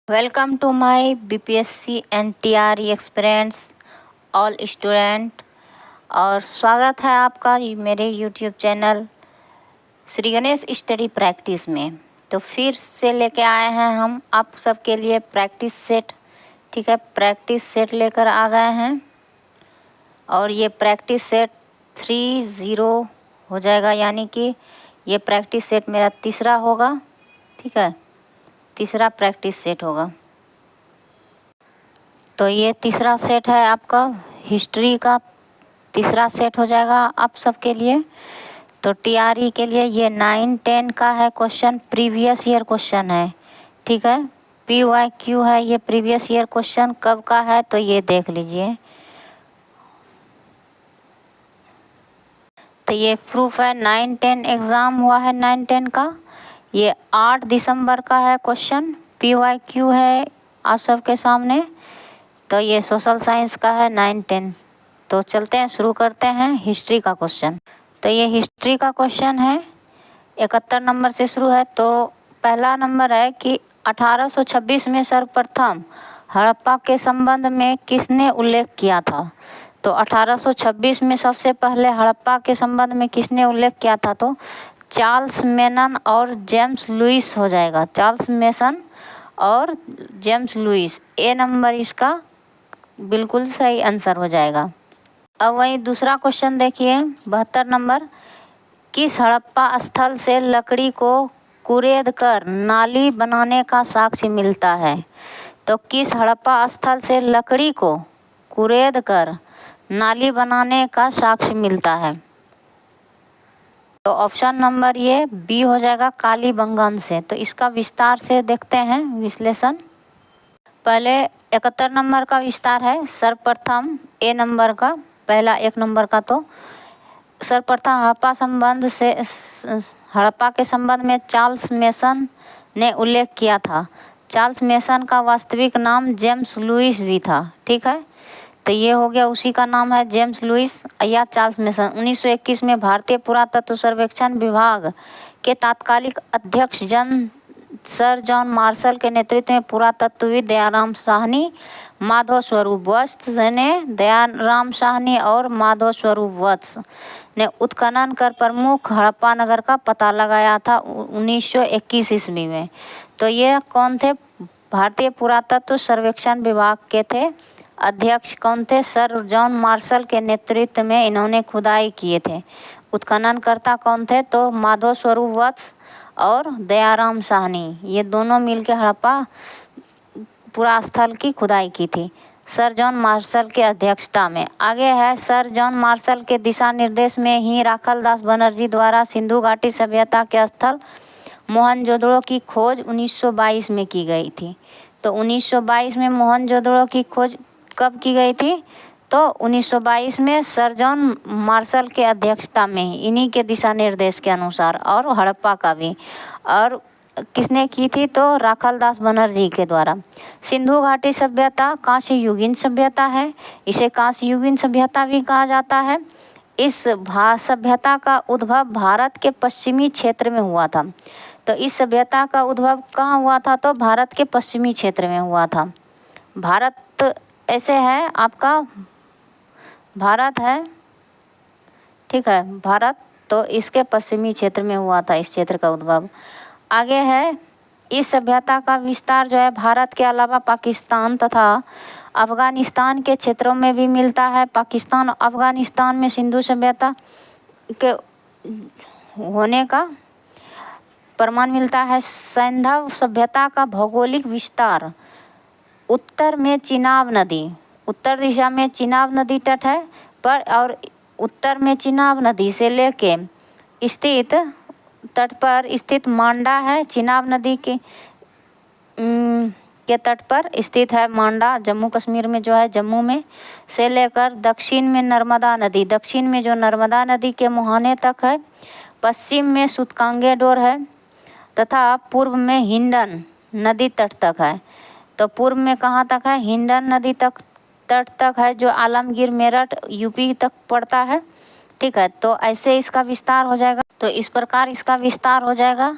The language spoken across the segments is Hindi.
Welcome to my BPSC NTRE experience all student. और स्वागत है आपका मेरे YouTube channel Shri Ganesh study practice में। तो फिर से लेके आए हैं हम आप सबके लिए प्रैक्टिस सेट। ठीक है, प्रैक्टिस सेट लेकर आ गए हैं और ये प्रैक्टिस सेट 30 हो जाएगा, यानी कि ये प्रैक्टिस सेट मेरा तीसरा होगा। ठीक है, तीसरा प्रैक्टिस सेट होगा। तो ये तीसरा सेट है आपका हिस्ट्री का, तीसरा सेट हो जाएगा आप सबके लिए। तो टीआरई के लिए ये 9-10 का है क्वेश्चन, प्रीवियस ईयर क्वेश्चन है। ठीक है, PYQ है, ये प्रीवियस ईयर क्वेश्चन कब का है तो ये देख लीजिए। तो ये प्रूफ है 9-10 एग्ज़ाम हुआ है 9-10 का। ये 8 दिसंबर का है क्वेश्चन, PYQ है आप सबके सामने। तो ये सोशल साइंस का है 9-10। तो चलते हैं, शुरू करते हैं हिस्ट्री का क्वेश्चन। तो ये हिस्ट्री का क्वेश्चन है, 71 नंबर से शुरू है। तो पहला नंबर है कि 1826 में सर्वप्रथम हड़प्पा के संबंध में किसने उल्लेख किया था। तो 1826 में सबसे पहले हड़प्पा के संबंध में किसने उल्लेख किया था, तो चार्ल्स मेनन और जेम्स लुइस हो जाएगा। चार्ल्स मेसन और जेम्स लुइस, ए नंबर इसका बिल्कुल सही आंसर हो जाएगा। अब वही दूसरा क्वेश्चन देखिए, 72 नंबर, किस हड़प्पा स्थल से लकड़ी को कुरेद कर नाली बनाने का साक्ष्य मिलता है। तो किस हड़प्पा स्थल से लकड़ी को कुरेद कर नाली बनाने का साक्ष्य मिलता है। तो ऑप्शन नंबर ये बी हो जाएगा, कालीबंगन से। तो इसका विस्तार से देखते हैं विश्लेषण। पहले 71 नंबर का विस्तार है, सर्वप्रथम ए नंबर का, पहला 1 नंबर का। तो सर्वप्रथम हड़प्पा के संबंध में चार्ल्स मेसन ने उल्लेख किया था। चार्ल्स मेसन का वास्तविक नाम जेम्स लुइस भी था। ठीक है, तो ये हो गया, उसी का नाम है जेम्स लुइस या चार्ल्स मेसन। 1921 में भारतीय पुरातत्व सर्वेक्षण विभाग के तात्कालिक अध्यक्ष सर जॉन मार्शल के नेतृत्व में पुरातत्वविद दयाराम साहनी, माधव स्वरूप वत्स ने दयाराम साहनी और माधव स्वरूप वत्स ने उत्खनन कर प्रमुख हड़प्पा नगर का पता लगाया था 1921 ईस्वी में। तो ये कौन थे, भारतीय पुरातत्व सर्वेक्षण विभाग के थे। अध्यक्ष कौन थे, सर जॉन मार्शल के नेतृत्व में इन्होंने खुदाई किए थे। उत्खननकर्ता कौन थे, तो माधव स्वरूप वत्स और दयाराम साहनी, ये दोनों मिलकर हड़प्पा पूरा स्थल की खुदाई की थी सर जॉन मार्शल के अध्यक्षता में। आगे है, सर जॉन मार्शल के दिशा निर्देश में ही राखलदास बनर्जी द्वारा सिंधु घाटी सभ्यता के स्थल मोहनजोदड़ो की खोज 1922 में की गई थी। तो 1922 में मोहनजोदड़ो की खोज कब की गई थी, तो 1922 में सर जॉन मार्शल के अध्यक्षता में ही, इन्हीं के दिशा निर्देश के अनुसार, और हड़प्पा का भी। और किसने की थी, तो राखलदास बनर्जी के द्वारा। सिंधु घाटी सभ्यता कांस्य युगीन सभ्यता है, इसे कांस्य युगीन सभ्यता भी कहा जाता है। इस सभ्यता का उद्भव भारत के पश्चिमी क्षेत्र में हुआ था। तो इस सभ्यता का उद्भव कहाँ हुआ था, तो भारत के पश्चिमी क्षेत्र में हुआ था। भारत ऐसे है आपका, भारत है, ठीक है, भारत, तो इसके पश्चिमी क्षेत्र में हुआ था इस क्षेत्र का उद्भव। आगे है, इस सभ्यता का विस्तार जो है भारत के अलावा पाकिस्तान तथा अफगानिस्तान के क्षेत्रों में भी मिलता है। पाकिस्तान अफगानिस्तान में सिंधु सभ्यता के होने का प्रमाण मिलता है। सैंधव सभ्यता का भौगोलिक विस्तार, उत्तर में चिनाब नदी, उत्तर दिशा में चिनाब नदी तट है पर, और उत्तर में चिनाब नदी से लेके स्थित तट पर स्थित मांडा है। चिनाब नदी के तट पर स्थित है मांडा, जम्मू कश्मीर में जो है, जम्मू में, से लेकर दक्षिण में नर्मदा नदी, दक्षिण में जो नर्मदा नदी के मुहाने तक है। पश्चिम में सुतकांगेडोर है तथा पूर्व में हिंडन नदी तट तक है। तो पूर्व में कहाँ तक है, हिंडन नदी तक तट तक है, जो आलमगीर मेरठ यूपी तक पड़ता है। ठीक है, तो ऐसे इसका विस्तार हो जाएगा। तो इस प्रकार इसका विस्तार हो जाएगा।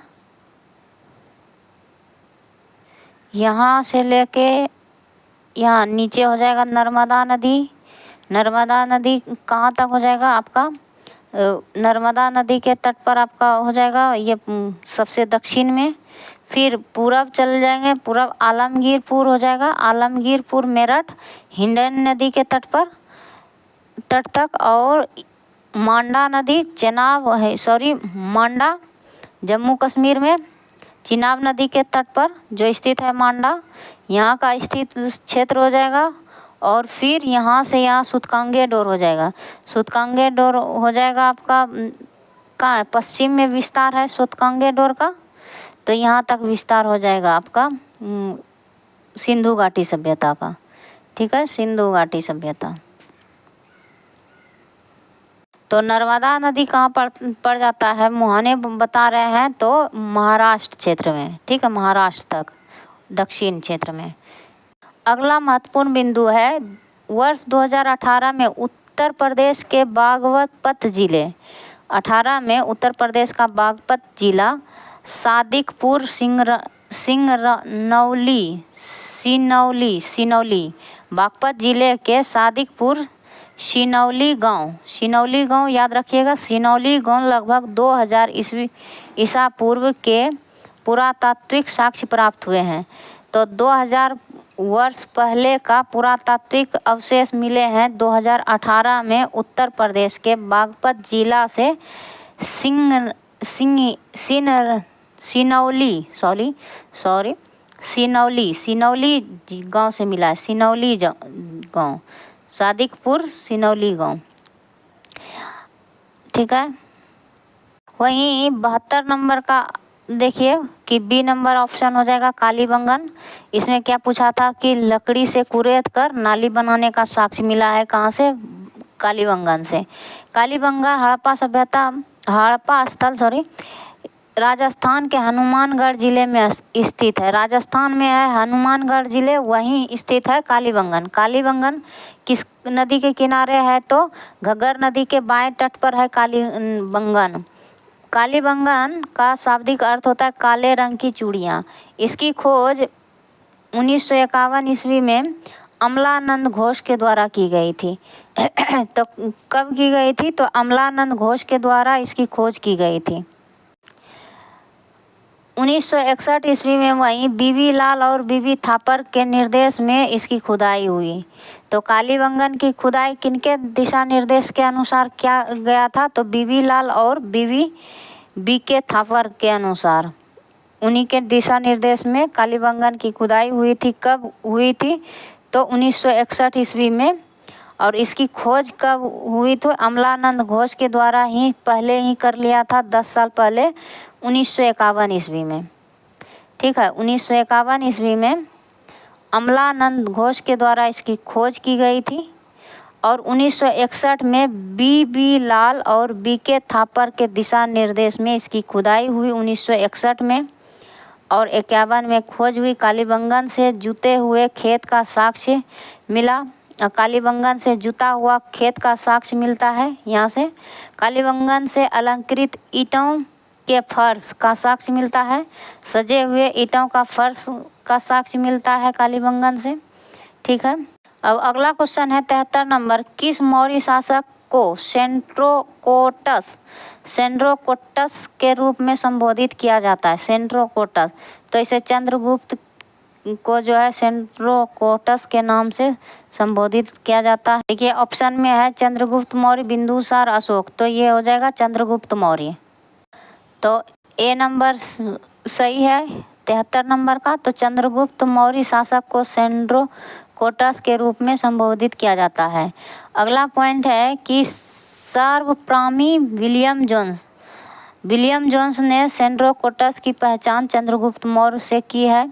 यहाँ से लेके यहाँ नीचे हो जाएगा नर्मदा नदी। नर्मदा नदी कहाँ तक हो जाएगा आपका, नर्मदा नदी के तट पर आपका हो जाएगा ये सबसे दक्षिण में। फिर पूरब चल जाएंगे, पूरब आलमगीरपुर हो जाएगा, आलमगीरपुर मेरठ हिंडन नदी के तट पर तट तक। और मांडा नदी चेनाब है, सॉरी मांडा जम्मू कश्मीर में चिनाब नदी के तट पर जो स्थित है मांडा, यहाँ का स्थित क्षेत्र हो जाएगा। और फिर यहाँ से यहाँ सूतकांगे डोर हो जाएगा। सूतकांगे डोर हो जाएगा आपका कहाँ है, पश्चिम में विस्तार है सूतकांगे डोर का, तो यहाँ तक विस्तार हो जाएगा आपका सिंधु घाटी सभ्यता का। ठीक है, सिंधु घाटी सभ्यता। तो नर्मदा नदी कहाँ पड़ जाता है, मुहाने बता रहे हैं, तो महाराष्ट्र क्षेत्र में। ठीक है, महाराष्ट्र तक दक्षिण क्षेत्र में। अगला महत्वपूर्ण बिंदु है वर्ष 2018 में उत्तर प्रदेश के बागपत जिले 18 में उत्तर प्रदेश का बागपत जिला सादिकपुर सिनौली बागपत जिले के सादिकपुर सिनौली गांव याद रखिएगा। सिनौली गांव लगभग 2000 ईसा पूर्व के पुरातात्विक साक्ष्य प्राप्त हुए हैं। तो 2000 वर्ष पहले का पुरातात्विक अवशेष मिले हैं 2018 में उत्तर प्रदेश के बागपत जिला से सिनौली गांव से मिला है। सिनौली गांव, सादिकपुर सिनौली गांव। ठीक है, वहीं 72 नंबर का देखिए कि बी नंबर ऑप्शन हो जाएगा कालीबंगन। इसमें क्या पूछा था कि लकड़ी से कुरेद कर नाली बनाने का साक्ष्य मिला है कहाँ से, कालीबंगन से। कालीबंगा हड़प्पा स्थल राजस्थान के हनुमानगढ़ जिले में स्थित है। राजस्थान में है हनुमानगढ़ जिले, वहीं स्थित है कालीबंगन। कालीबंगन किस नदी के किनारे है, तो घग्गर नदी के बाएं तट पर है कालीबंगन। कालीबंगन का शाब्दिक अर्थ होता है काले रंग की चूड़ियाँ। इसकी खोज 1951 ईस्वी में अमलानंद घोष के द्वारा की गई थी। तो कब की गई थी, तो अमलानंद घोष के द्वारा इसकी खोज की गई थी 1961 ईस्वी में। वहीं बीवी लाल और बीवी थापर के निर्देश में इसकी खुदाई हुई। तो कालीबंगन की खुदाई किनके दिशा निर्देश के अनुसार किया गया था, तो बीवी लाल और बीवी के थापर के अनुसार, उन्हीं के दिशा निर्देश में कालीबंगन की खुदाई हुई थी। कब हुई थी, तो 1961 ईस्वी में। और इसकी खोज कब हुई, तो अमलानंद घोष के द्वारा ही पहले ही कर लिया था 10 साल पहले 1951 ईस्वी में। ठीक है, 1951 ईस्वी में अमलानंद घोष के द्वारा इसकी खोज की गई थी। और 1961 में बी लाल और के थापर के दिशा निर्देश में इसकी खुदाई हुई 1961 में। और 51 में खोज हुई। कालीबंगन से जुते हुए खेत का साक्ष्य मिला। कालीबंगन से जुता हुआ खेत का साक्ष्य मिलता है यहाँ से। कालीबंगन से अलंकृत ईंटों के फर्श का साक्ष्य मिलता है। सजे हुए ईंटों का फर्श का साक्ष्य मिलता है कालीबंगन से। ठीक है, अब अगला क्वेश्चन है 73 नंबर। किस मौर्य शासक को सेंड्रोकोटस के रूप में संबोधित किया जाता है? सेंड्रोकोटस, तो इसे चंद्रगुप्त को जो है सेंड्रोकोटस के नाम से संबोधित किया जाता है। देखिए ऑप्शन में है चंद्रगुप्त मौर्य, बिंदुसार, अशोक, तो ये हो जाएगा चंद्रगुप्त मौर्य। तो ए नंबर सही है 73 नंबर का। तो चंद्रगुप्त मौर्य शासक को सेंड्रोकोटस के रूप में संबोधित किया जाता है। अगला पॉइंट है कि सर्वप्रामी विलियम जोन्स ने सेंड्रोकोटस की पहचान चंद्रगुप्त मौर्य से की है।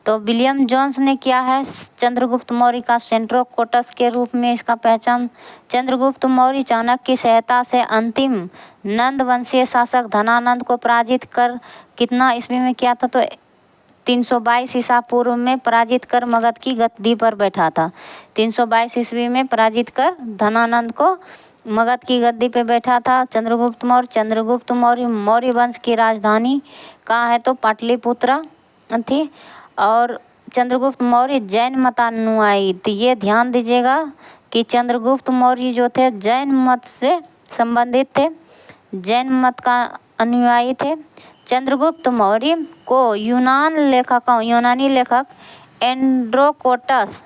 तो विलियम जोन्स ने किया है चंद्रगुप्त मौर्य का सेंड्रोकोटस के रूप में इसका पहचान। चंद्रगुप्त मौर्य चाणक्य की सहायता से अंतिम नंद वंशीय शासक धनानंद को पराजित कर कितना ईस्वी में किया था, तो 322 ईसा पूर्व में पराजित कर मगध की गद्दी पर बैठा था। 322 ईस्वी में पराजित कर धनानंद को मगध की गद्दी पे बैठा था चंद्रगुप्त मौर्य। मौर्य वंश की राजधानी कहाँ है, तो पाटलिपुत्र थी। और चंद्रगुप्त मौर्य जैन मतानुयायी। तो ये ध्यान दीजिएगा कि चंद्रगुप्त मौर्य जो थे जैन मत से संबंधित थे, जैन मत का अनुयायी थे। चंद्रगुप्त मौर्य को यूनानी लेखक एड्रोकोटस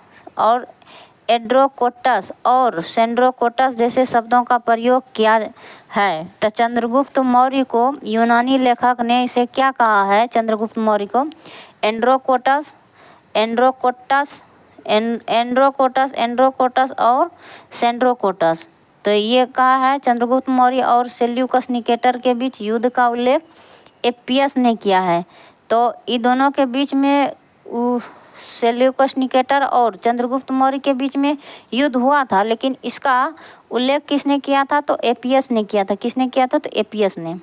और सेंड्रोकोटस जैसे शब्दों का प्रयोग किया है। तो चंद्रगुप्त मौर्य को यूनानी लेखक ने इसे क्या कहा है? चंद्रगुप्त मौर्य को एंड्रोकोटस और सेंड्रोकोटस। तो ये कहा है चंद्रगुप्त मौर्य और सेल्यूकस निकेटर के बीच युद्ध का उल्लेख एपियस ने किया है। तो इन दोनों के बीच में सेल्यूकस निकेटर और चंद्रगुप्त मौर्य के बीच में युद्ध हुआ था, लेकिन इसका उल्लेख किसने किया था? तो एपियस ने किया था। किसने किया था? तो एपियस ने।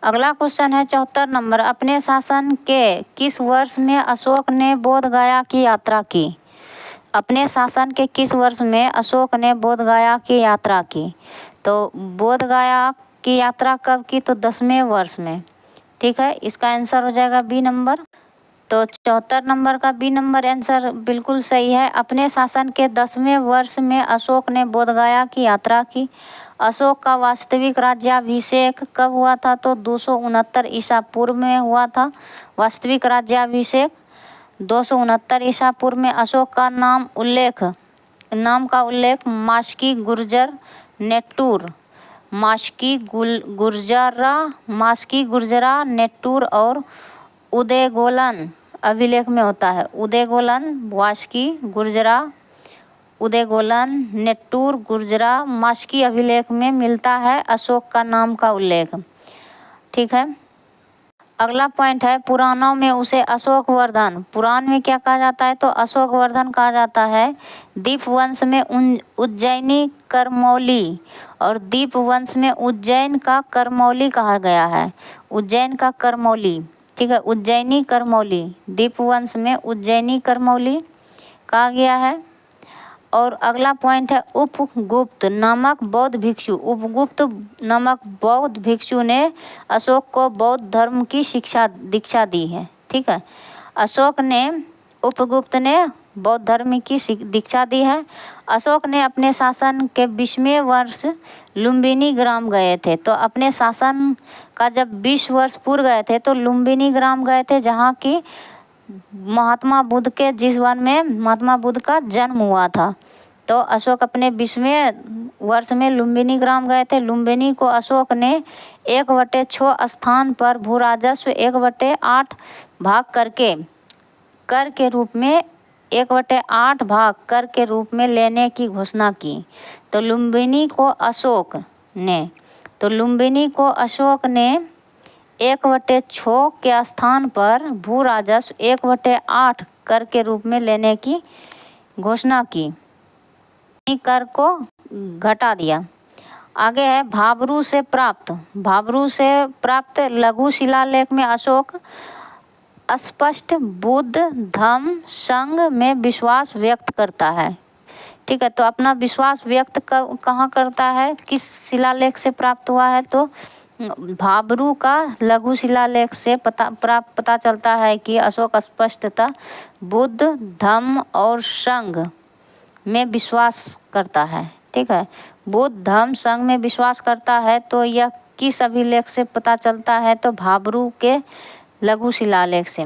अगला क्वेश्चन है 74 नंबर। अपने शासन के किस वर्ष में अशोक ने बोध गया की यात्रा की? अपने शासन के किस वर्ष में अशोक ने बोध गया की यात्रा की? तो बोध गया की यात्रा कब की? तो 10वें वर्ष में। ठीक है, इसका आंसर हो जाएगा बी नंबर। तो 74 नंबर का बी नंबर आंसर बिल्कुल सही है। अपने शासन के 10वें वर्ष में अशोक ने बोध गया की यात्रा की। अशोक का वास्तविक राज्याभिषेक कब हुआ था? तो 269 ईसा पूर्व में हुआ था वास्तविक राज्याभिषेक। 269 ईसा पूर्व में अशोक का नाम का उल्लेख मास्की गुर्जर गुर्जरा नेट्टूर और उदयगोलन अभिलेख में होता है। उदयगोलन नेट्टूर गुर्जरा मास्की अभिलेख में मिलता है अशोक का नाम का उल्लेख। ठीक है, अगला पॉइंट है पुराणों में उसे अशोकवर्धन। पुराण में क्या कहा जाता है? तो अशोकवर्धन कहा जाता है। दीपवंश में उज्जैनी करमौली और दीपवंश में उज्जैन का करमौली कहा गया है। उज्जैन का करमौली। ठीक है, उज्जैनी करमौली। दीपवंश में उज्जैनी करमौली कहा गया है। और अगला पॉइंट है उपगुप्त नामक बौद्ध भिक्षु ने अशोक को बौद्ध धर्म की दीक्षा दी है। ठीक है, उपगुप्त ने बौद्ध धर्म की दीक्षा दी है। अशोक ने अपने शासन के 20वें वर्ष लुम्बिनी ग्राम गए थे। तो अपने शासन का जब 20 वर्ष पूर्व गए थे तो लुम्बिनी ग्राम गए थे, जहाँ की महात्मा बुद्ध के जिस वन में महात्मा बुद्ध का जन्म हुआ था। तो अशोक अपने 20वें वर्ष में लुम्बिनी ग्राम गए थे। लुम्बिनी को अशोक ने 1/6 स्थान पर भू राजस्व 1/8 भाग कर के रूप में 1/8 भाग कर के रूप में लेने की घोषणा की। तो लुम्बिनी को अशोक ने 1/6 के स्थान पर भू राजस्व 1/8 कर के रूप में लेने की घोषणा की। कर को घटा दिया। आगे है भाबरू से प्राप्त लघु शिलालेख में अशोक स्पष्ट बुद्ध धम्म संघ में विश्वास व्यक्त करता है। ठीक है, तो अपना विश्वास व्यक्त कहाँ करता है? किस शिलालेख से प्राप्त हुआ है? तो भाबरू का लघु शिलालेख से पता चलता है कि अशोक स्पष्टतः बुद्ध धम्म और संघ में विश्वास करता है। ठीक है, बुद्ध धम्म संघ में विश्वास करता है। तो यह किस अभिलेख से पता चलता है? तो भाबरू के लघु शिलालेख से।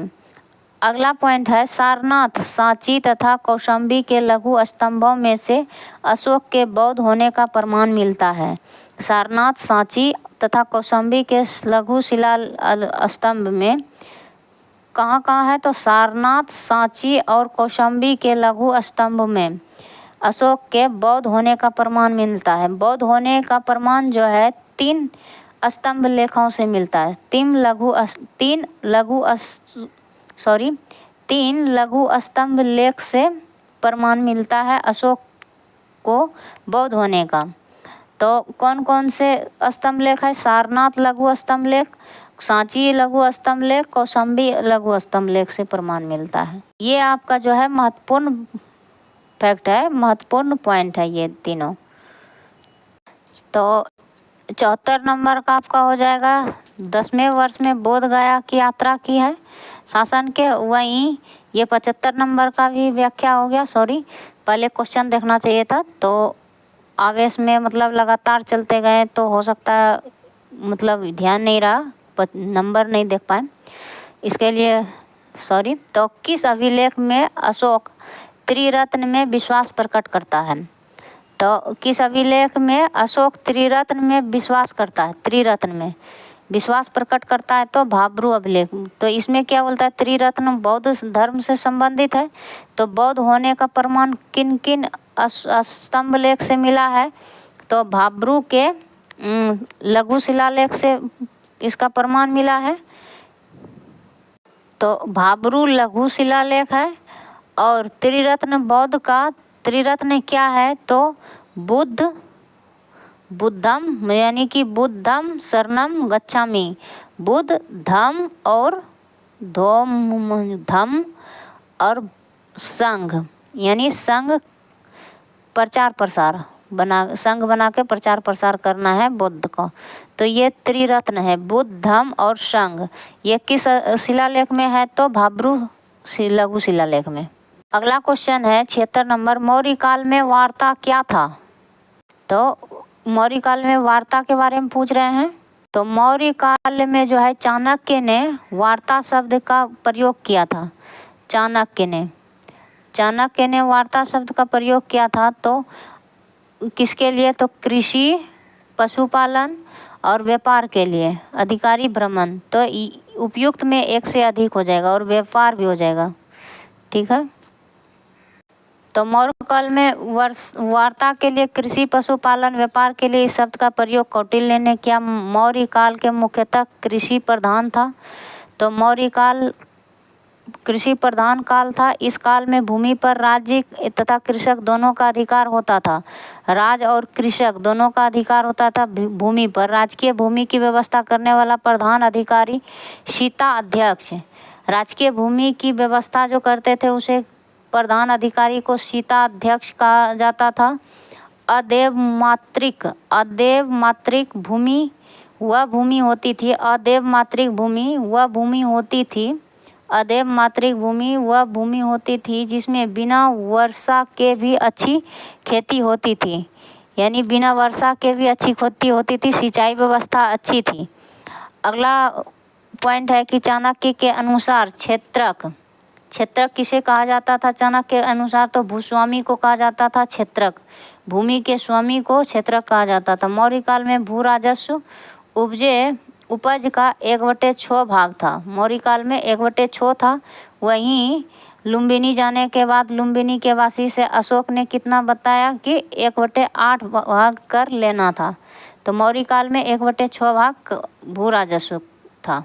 अगला पॉइंट है सारनाथ, सांची तथा कौशाम्बी के लघु स्तंभों में से अशोक के बौद्ध होने का प्रमाण मिलता है। सारनाथ, सांची तथा कौशाम्बी के लघु शिला स्तंभ में कहाँ है? तो सारनाथ, सांची और कौशाम्बी के लघु स्तंभ में अशोक के बौद्ध होने का प्रमाण मिलता है। बौद्ध होने का प्रमाण जो है 3 स्तंभ लेखों से मिलता है। 3 लघु स्तंभ लेख से प्रमाण मिलता है अशोक को बौद्ध होने का। तो कौन कौन से स्तंभ लेख है? सारनाथ लघु स्तंभ लेख, सांची लघु स्तंभ लेख, कौशाम्बी लघु स्तंभ लेख से प्रमाण मिलता है। ये आपका जो है महत्वपूर्ण फैक्ट है, महत्वपूर्ण पॉइंट है ये तीनों। तो 74 नंबर का आपका हो जाएगा 10वें वर्ष में बोध गया की यात्रा की है शासन के। वहीं ये 75 नंबर का भी व्याख्या हो गया। सॉरी, पहले क्वेश्चन देखना चाहिए था, तो आवेश में मतलब लगातार चलते गए तो हो सकता है मतलब ध्यान नहीं रहा, नंबर नहीं देख पाए, इसके लिए सॉरी। तो किस अभिलेख में अशोक त्रिरत्न में विश्वास प्रकट करता है? तो किस अभिलेख में अशोक त्रिरत्न में विश्वास करता है? त्रिरत्न में विश्वास प्रकट करता है तो भाब्रू अभिलेख। तो इसमें क्या बोलता है? त्रिरत्न बौद्ध धर्म से संबंधित है, तो बौद्ध होने का प्रमाण किन किन स्तंभ लेख से मिला है? तो भाब्रू के लघु शिलालेख से इसका प्रमाण मिला है। तो भाब्रू लघु शिलालेख है। और त्रिरत्न बौद्ध का त्रिरत्न क्या है? तो बुद्धम यानी कि बुद्धम शरणम गच्छामि, बुद्ध धम्म और धम्म और संघ, यानी संघ प्रचार प्रसार संघ बना के प्रचार प्रसार करना है बुद्ध को। तो ये त्रिरत्न है, बुद्ध धम्म और संघ। ये किस शिलालेख में है? तो भाब्रू लघु शिलालेख में। अगला क्वेश्चन है 76 नंबर, मौर्य काल में वार्ता क्या था? तो मौर्य काल में वार्ता के बारे में पूछ रहे हैं। तो मौर्य काल में जो है चाणक्य ने वार्ता शब्द का प्रयोग किया था। चाणक्य ने वार्ता शब्द का प्रयोग किया था। तो किसके लिए? तो कृषि, पशुपालन और व्यापार के लिए। अधिकारी भ्रमण, तो उपयुक्त में एक से अधिक हो जाएगा और व्यापार भी हो जाएगा, ठीक है। तो मौर्य काल में वार्ता के लिए कृषि, पशुपालन, व्यापार के लिए इस शब्द का प्रयोग कौटिल्य ने किया। मौर्य काल के मुख्यतः कृषि प्रधान था। तो मौर्य काल कृषि प्रधान काल था। इस काल में भूमि पर राज्य तथा कृषक दोनों का अधिकार होता था। राज और कृषक दोनों का अधिकार होता था भूमि पर। राजकीय भूमि की व्यवस्था करने वाला प्रधान अधिकारी सीता अध्यक्ष। राजकीय भूमि की व्यवस्था जो करते थे उसे प्रधान अधिकारी को सीता अध्यक्ष कहा जाता था। अदेव मात्रिक भूमि वह भूमि होती थी। अदेव मात्रिक भूमि वह भूमि होती थी। अदेव मात्रिक भूमि वह भूमि होती थी जिसमें बिना वर्षा के भी अच्छी खेती होती थी, यानी बिना वर्षा के भी अच्छी खेती होती थी, सिंचाई व्यवस्था अच्छी थी। अगला पॉइंट है कि चाणक्य के अनुसार क्षेत्रक किसे कहा जाता था? चाणक्य के अनुसार तो भूस्वामी को कहा जाता था क्षेत्रक। भूमि के स्वामी को क्षेत्रक कहा जाता था। मौर्य काल में भू राजस्व उपज का 1/6 भाग था। मौर्य काल में 1/6 था। वहीं लुम्बिनी जाने के बाद लुम्बिनी के वासी से अशोक ने कितना बताया कि 1/8 भाग कर लेना था। तो मौर्य काल में 1/6 भाग भू राजस्व था।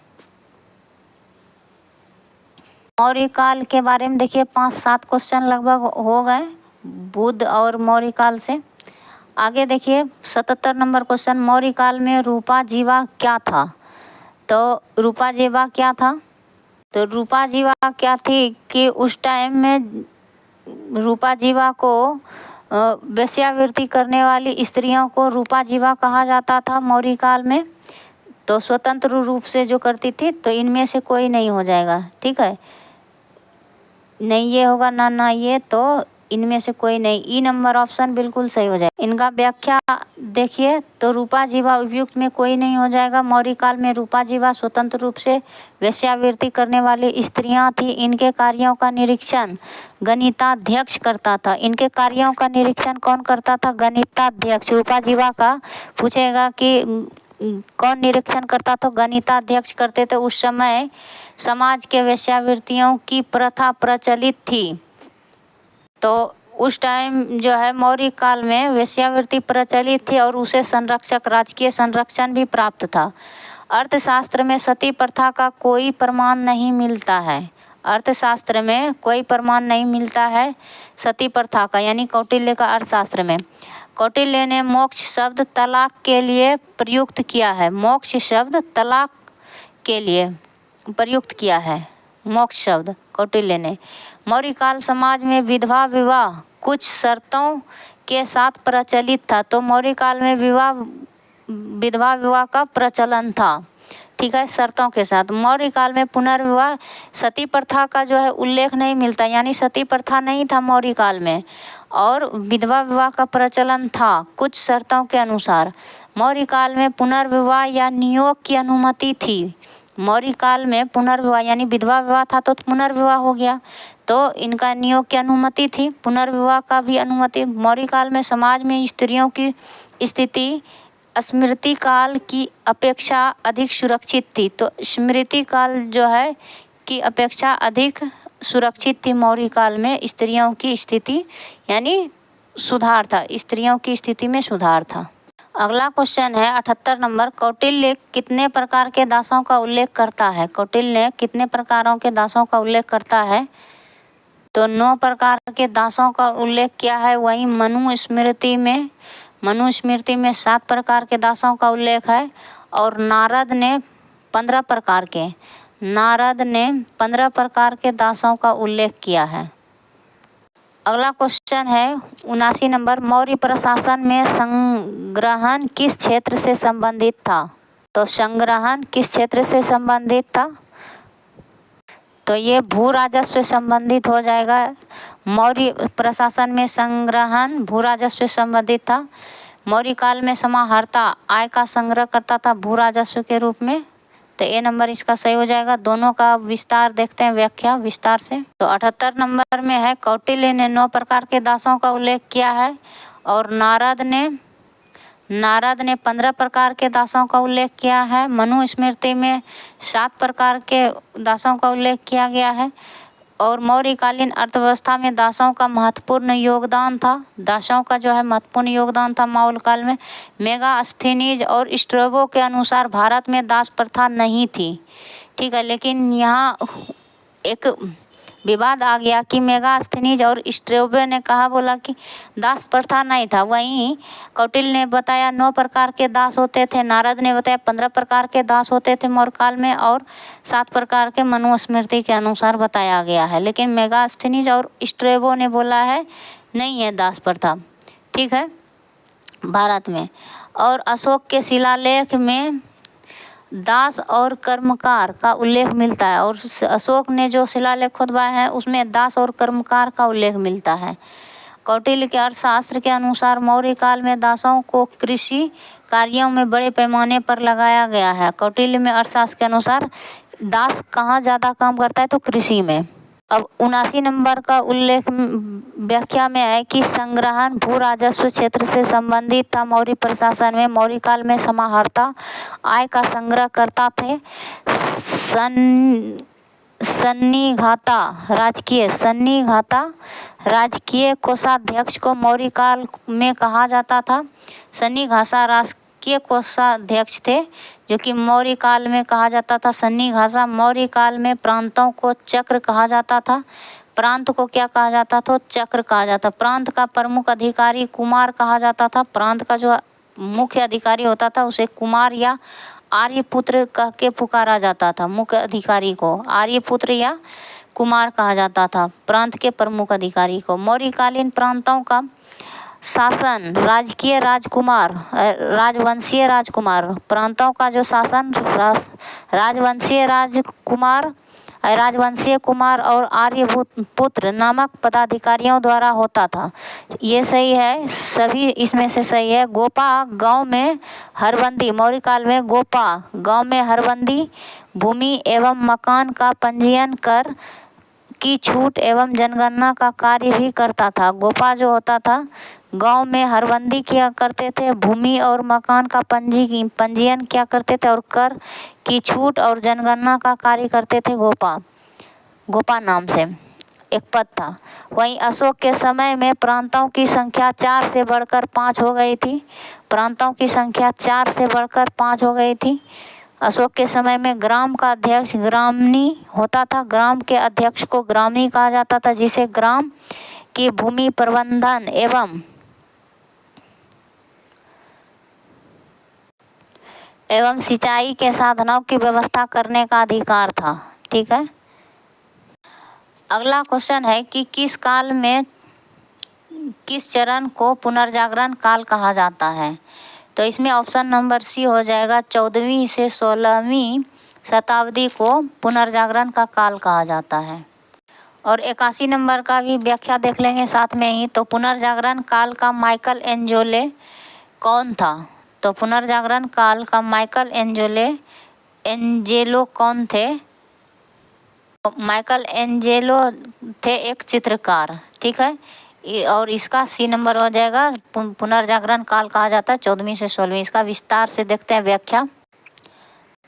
मौर्य काल के बारे में देखिए 5-7 क्वेश्चन लगभग हो गए बुद्ध और मौर्य काल से। आगे देखिए 77 नंबर क्वेश्चन, मौर्य काल में रूपा जीवा क्या था? तो रूपा जीवा क्या था? तो रूपा जीवा क्या थी कि उस टाइम में रूपा जीवा को वेश्यावृत्ति करने वाली स्त्रियों को रूपा जीवा कहा जाता था मौर्य काल में। तो स्वतंत्र रूप से जो करती थी, तो इनमें से कोई नहीं हो जाएगा, ठीक है। नहीं ये होगा ना ये, तो इनमें से कोई नहीं। ई नंबर ऑप्शन बिल्कुल सही हो जाएगा। इनका व्याख्या देखिए तो रूपा जीवा उपयुक्त में कोई नहीं हो जाएगा। मौर्य काल में रूपा जीवा स्वतंत्र रूप से वेश्यावृत्ति करने वाली स्त्रियां थी। इनके कार्यों का निरीक्षण गणिताध्यक्ष करता था। इनके कार्यों का निरीक्षण कौन करता था? गणिताध्यक्ष। रूपा जीवा का पूछेगा कि कौन निरीक्षण करता? तो गणिताध्यक्ष करते थे। उस समय समाज के वेश्यावृत्तियों की प्रथा प्रचलित थी। तो उस टाइम जो है मौर्य काल में वेश्यावृत्ति प्रचलित थी और उसे राजकीय संरक्षण भी प्राप्त था। अर्थशास्त्र में सती प्रथा का कोई प्रमाण नहीं मिलता है। अर्थशास्त्र में कोई प्रमाण नहीं मिलता है सती प्रथा का, यानी कौटिल्य का अर्थशास्त्र में। कौटिल्य ने मोक्ष शब्द तलाक के लिए प्रयुक्त किया है। मोक्ष शब्द तलाक के लिए प्रयुक्त किया है, मोक्ष शब्द कौटिल्य ने। मौर्य काल समाज में विधवा विवाह कुछ शर्तों के साथ प्रचलित था। तो मौर्य काल में विधवा विवाह का प्रचलन था। ठीक है, शर्तों के साथ। मौर्य काल में पुनर्विवाह, सती प्रथा का जो है उल्लेख नहीं मिलता, यानी सती प्रथा नहीं था मौर्य काल में, और विधवा विवाह का प्रचलन था कुछ शर्तों के अनुसार। मौर्य काल में पुनर्विवाह या नियोग की अनुमति थी। मौर्य काल में पुनर्विवाह यानी विधवा विवाह था तो पुनर्विवाह हो गया, तो इनका नियोग की अनुमति थी, पुनर्विवाह का भी अनुमति। मौर्य काल में समाज में स्त्रियों की स्थिति स्मृति काल की अपेक्षा अधिक सुरक्षित थी, तो स्मृति काल जो है की अपेक्षा अधिक सुरक्षित थी। मौर्य काल में स्त्रियों की स्थिति यानी सुधार था, स्त्रियों की स्थिति में सुधार था। अगला क्वेश्चन है 78 नंबर, कौटिल्य कितने प्रकार के दासों का उल्लेख करता है? कौटिल्य कितने प्रकारों के दासों का उल्लेख करता है? तो 9 प्रकार के दासों का उल्लेख किया है। वहीं मनुस्मृति में 7 प्रकार के दासों का उल्लेख है, और नारद ने 15 प्रकार के दासों का उल्लेख किया है। अगला क्वेश्चन है 79 नंबर, मौर्य प्रशासन में संग्रहण किस क्षेत्र से संबंधित था? तो संग्रहण किस क्षेत्र से संबंधित था? तो ये भू राजस्व से संबंधित हो जाएगा। मौर्य प्रशासन में संग्रहण भू राजस्व से संबंधित था। मौर्य काल में समाहर्ता आय का संग्रह करता था भू राजस्व के रूप में, तो ए नंबर इसका सही हो जाएगा। दोनों का विस्तार देखते हैं, व्याख्या विस्तार से। तो 78 नंबर में है, कौटिल्य ने 9 प्रकार के दासों का उल्लेख किया है, और नारद ने 15 प्रकार के दासों का उल्लेख किया है। मनुस्मृति में 7 प्रकार के दासों का उल्लेख किया गया है, और मौर्यकालीन अर्थव्यवस्था में दासों का महत्वपूर्ण योगदान था। दासों का जो है महत्वपूर्ण योगदान था मौर्य काल में। मेगास्थनीज और स्ट्रैबो के अनुसार भारत में दास प्रथा नहीं थी, ठीक है, लेकिन यहाँ एक विवाद आ गया कि मेगास्थनीज और स्ट्रैबो ने बोला कि दास प्रथा नहीं था। वहीं कौटिल्य ने बताया 9 प्रकार के दास होते थे, नारद ने बताया 15 प्रकार के दास होते थे मौर्य काल में, और 7 प्रकार के मनुस्मृति के अनुसार बताया गया है। लेकिन मेगास्थनीज और स्ट्रैबो ने बोला है नहीं है दास प्रथा, ठीक है, भारत में। और अशोक के शिलालेख में दास और कर्मकार का उल्लेख मिलता है, और अशोक ने जो शिलालेख खुदवाए हैं उसमें दास और कर्मकार का उल्लेख मिलता है। कौटिल्य के अर्थशास्त्र के अनुसार मौर्य काल में दासों को कृषि कार्यों में बड़े पैमाने पर लगाया गया है। कौटिल्य में अर्थशास्त्र के अनुसार दास कहाँ ज़्यादा काम करता है? तो कृषि में। अब 79 नंबर का उल्लेख व्याख्या में है कि संग्रहण भू राजस्व क्षेत्र से संबंधित था। मौर्य प्रशासन में मौर्य काल में समाहर्ता आय का संग्रह करता थे। सन्निघाता राजकीय कोषाध्यक्ष को मौर्य काल में कहा जाता था। सन्निघाता राजकीय कोषाध्यक्ष थे, जो कि मौर्य काल में कहा जाता था सन्निघाता। मौर्य काल में प्रांतों को चक्र कहा जाता था। प्रांत को क्या कहा जाता था? चक्र कहा जाता। प्रांत का प्रमुख अधिकारी कुमार कहा जाता था। प्रांत का जो मुख्य अधिकारी होता था उसे कुमार या आर्यपुत्र कह के पुकारा जाता था। मुख्य अधिकारी को आर्यपुत्र या कुमार कहा जाता था, प्रांत के प्रमुख अधिकारी को। मौर्यकालीन प्रांतों का शासन राजवंशीय राजकुमार, प्रांतों का जो शासन राजवंशीय कुमार और आर्यपुत्र नामक पदाधिकारियों द्वारा होता था। ये सही है, सभी इसमें से सही है। गोपा गांव में हरबंदी, मौर्य काल में गोपा गांव में हरबंदी, भूमि एवं मकान का पंजीयन कर की छूट एवं जनगणना का कार्य भी करता था। गोपा जो होता था गांव में हरबंदी किया करते थे, भूमि और मकान का पंजीयन किया करते थे, और कर की छूट और जनगणना का कार्य करते थे। गोपा नाम से एक पद था। वहीं अशोक के समय में प्रांतों की संख्या 4 से बढ़कर 5 हो गई थी। प्रांतों की संख्या 4 से बढ़कर 5 हो गई थी। अशोक के समय में ग्राम का अध्यक्ष ग्रामनी होता था। ग्राम के अध्यक्ष को ग्रामनी कहा जाता था, जिसे ग्राम की भूमि प्रबंधन एवं सिंचाई के साधनों की व्यवस्था करने का अधिकार था, ठीक है। अगला क्वेश्चन है कि किस चरण को पुनर्जागरण काल कहा जाता है? तो इसमें ऑप्शन नंबर सी हो जाएगा। 14वीं से 16वीं शताब्दी को पुनर्जागरण का काल कहा जाता है। और 81 नंबर का भी व्याख्या देख लेंगे साथ में ही। तो पुनर्जागरण काल का माइकल एंजेलो कौन था? तो पुनर्जागरण काल का माइकल एंजेलो कौन थे? तो माइकल एंजेलो थे एक चित्रकार, ठीक है। और इसका सी नंबर हो जाएगा। पुनर्जागरण काल कहा जाता है 14वीं से 16वीं। इसका विस्तार से देखते हैं व्याख्या।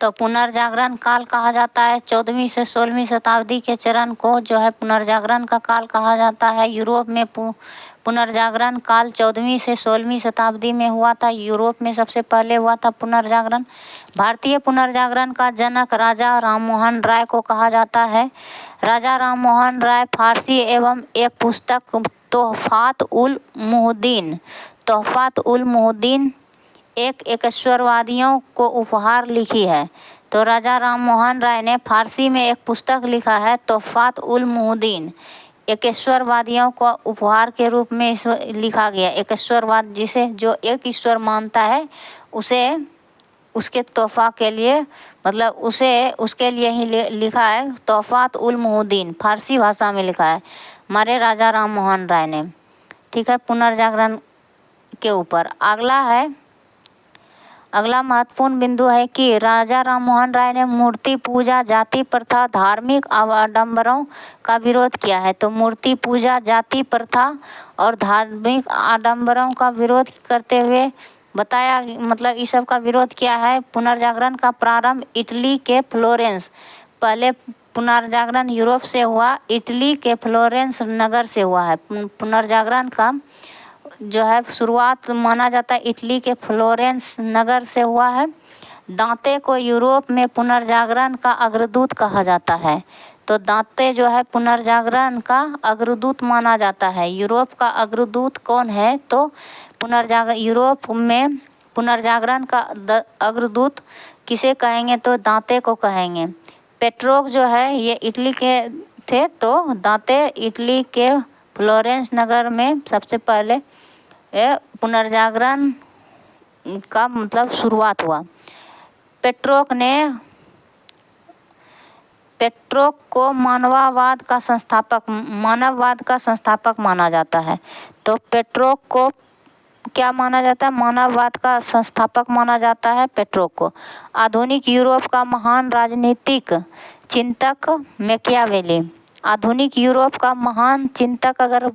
तो पुनर्जागरण काल कहा जाता है 14वीं से 16वीं शताब्दी के चरण को जो है पुनर्जागरण का काल कहा जाता है। यूरोप में पुनर्जागरण काल 14वीं से 16वीं शताब्दी में हुआ था। यूरोप में सबसे पहले हुआ था पुनर्जागरण। भारतीय पुनर्जागरण का जनक राजा राममोहन राय को कहा जाता है। राजा राममोहन राय फारसी एवं एक पुस्तक तोहफात उल मुहिद्दीन एक एकेश्वरवादियों को उपहार लिखी है। तो राजा राममोहन राय ने फारसी में एक पुस्तक लिखा है तोहफात उल मुहिद्दीन, एकेश्वरवादियों को उपहार के रूप में लिखा गया। एकेश्वरवाद जिसे जो एक ईश्वर मानता है उसे उसके तोहफा के लिए मतलब उसे उसके लिए ही लिखा है तोहफात उल मुहिद्दीन, फारसी भाषा में लिखा है हमारे राजा राममोहन राय ने, ठीक है। पुनर्जागरण के ऊपर अगला महत्वपूर्ण बिंदु है कि राजा राममोहन राय ने मूर्ति पूजा, जाति प्रथा, धार्मिक आडंबरों का विरोध किया है। तो मूर्ति पूजा, जाति प्रथा और धार्मिक आडंबरों का विरोध करते हुए बताया, मतलब इस सब का विरोध किया है। पुनर्जागरण का प्रारंभ इटली के फ्लोरेंस, पहले पुनर्जागरण यूरोप से हुआ, इटली के फ्लोरेंस नगर से हुआ है। पुनर्जागरण का जो है शुरुआत माना जाता है इटली के फ्लोरेंस नगर से हुआ है। दांते को यूरोप में पुनर्जागरण का अग्रदूत कहा जाता है। तो दांते जो है पुनर्जागरण का अग्रदूत माना जाता है। यूरोप का अग्रदूत कौन है? तो यूरोप में पुनर्जागरण का अग्रदूत किसे कहेंगे? तो दांते को कहेंगे। पेट्रोक जो है ये इटली के थे, तो दांते इटली के फ्लोरेंस नगर में सबसे पहले पुनर्जागरण का मतलब शुरुआत हुआ। पेट्रोक को मानववाद का संस्थापक माना जाता है। तो पेट्रोक को क्या माना जाता है? मानववाद का संस्थापक माना जाता है पेट्रोक को। आधुनिक यूरोप का महान राजनीतिक चिंतक मैकियावेली। आधुनिक यूरोप का महान चिंतक अगर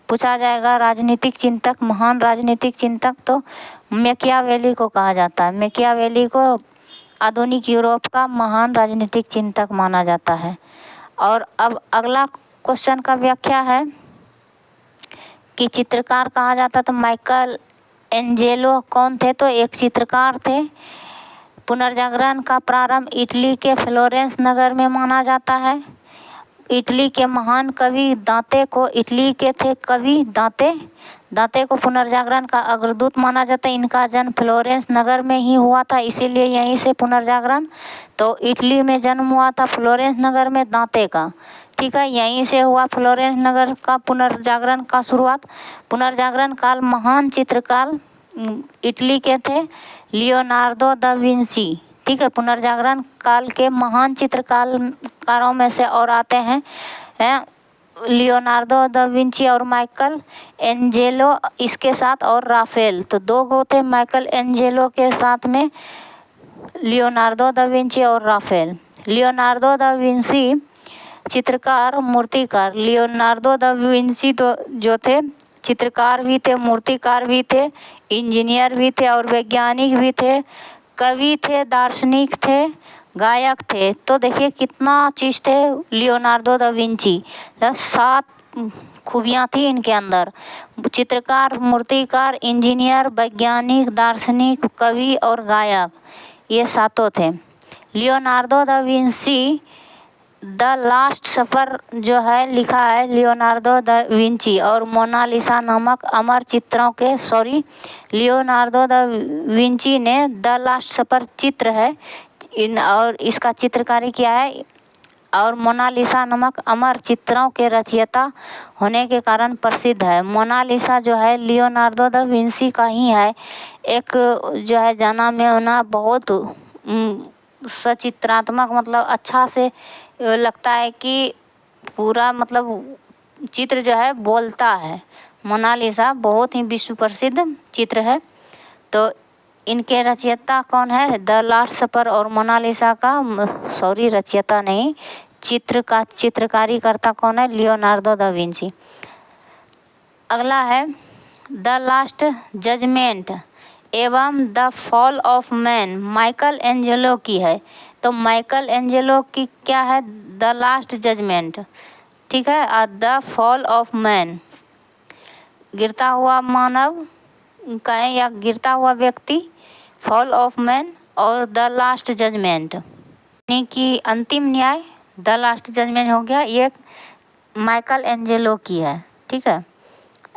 पूछा जाएगा, राजनीतिक चिंतक, महान राजनीतिक चिंतक, तो मैकियावेली को कहा जाता है। मैकियावेली को आधुनिक यूरोप का महान राजनीतिक चिंतक माना जाता है। और अब अगला क्वेश्चन का व्याख्या है कि चित्रकार कहा जाता, तो माइकल एंजेलो कौन थे? तो एक चित्रकार थे। पुनर्जागरण का प्रारंभ इटली के फ्लोरेंस नगर में माना जाता है। इटली के महान कवि दांते को, इटली के थे कवि दांते को पुनर्जागरण का अग्रदूत माना जाता है। इनका जन्म फ्लोरेंस नगर में ही हुआ था, इसीलिए यहीं से पुनर्जागरण, तो इटली में जन्म हुआ था फ्लोरेंस नगर में दांते का, ठीक है। यहीं से हुआ फ्लोरेंस नगर का पुनर्जागरण का शुरुआत। पुनर्जागरण काल महान चित्रकार इटली के थे लियोनार्दो दा विंची, ठीक है। पुनर्जागरण काल के महान चित्रकारों में से और आते हैं लियोनार्दो दा विंची और माइकल एंजेलो, इसके साथ और राफेल। तो दो गो थे माइकल एंजेलो के साथ में लियोनार्दो दा विंची और राफेल। लियोनार्दो दा विंची चित्रकार मूर्तिकार। लियोनार्दो दा विंची तो जो थे चित्रकार भी थे, मूर्तिकार भी थे, इंजीनियर भी थे और वैज्ञानिक भी थे, कवि थे, दार्शनिक थे, गायक थे। तो देखिए कितना चीज़ थे लियोनार्दो दा विंची, 7 खूबियाँ थी इनके अंदर। चित्रकार, मूर्तिकार, इंजीनियर, वैज्ञानिक, दार्शनिक, कवि और गायक, ये 7 थे। Leonardo da Vinci the last सफर जो है लिखा है लियोनार्दो दा विंची और मोनालिसा नामक अमर चित्रों के लियोनार्दो दा विंची ने द लास्ट सफर चित्र है और इसका चित्रकारी किया है और मोनालिसा नामक अमर चित्रों के रचयिता होने के कारण प्रसिद्ध है। मोनालिसा जो है लियोनार्डो दा विंसी का ही है। एक जो है जाना माना बहुत सचित्रात्मक मतलब अच्छा से लगता है कि पूरा मतलब चित्र जो है बोलता है। मोनालिसा बहुत ही विश्व प्रसिद्ध चित्र है। तो इनके रचयिता कौन है? द लास्ट सपर और मोनालिसा का सॉरी रचयिता नहीं, चित्रकारी करता कौन है? Leonardo da Vinci. अगला है द लास्ट जजमेंट एवं the fall of man Michael Angelo की है। तो माइकल एंजेलो की क्या है? द लास्ट जजमेंट, ठीक है। और द फॉल ऑफ मैन गिरता हुआ मानव का है या गिरता हुआ व्यक्ति, फॉल ऑफ मैन, और द लास्ट जजमेंट यानी कि अंतिम न्याय, द लास्ट जजमेंट हो गया, ये माइकल एंजेलो की है, ठीक है।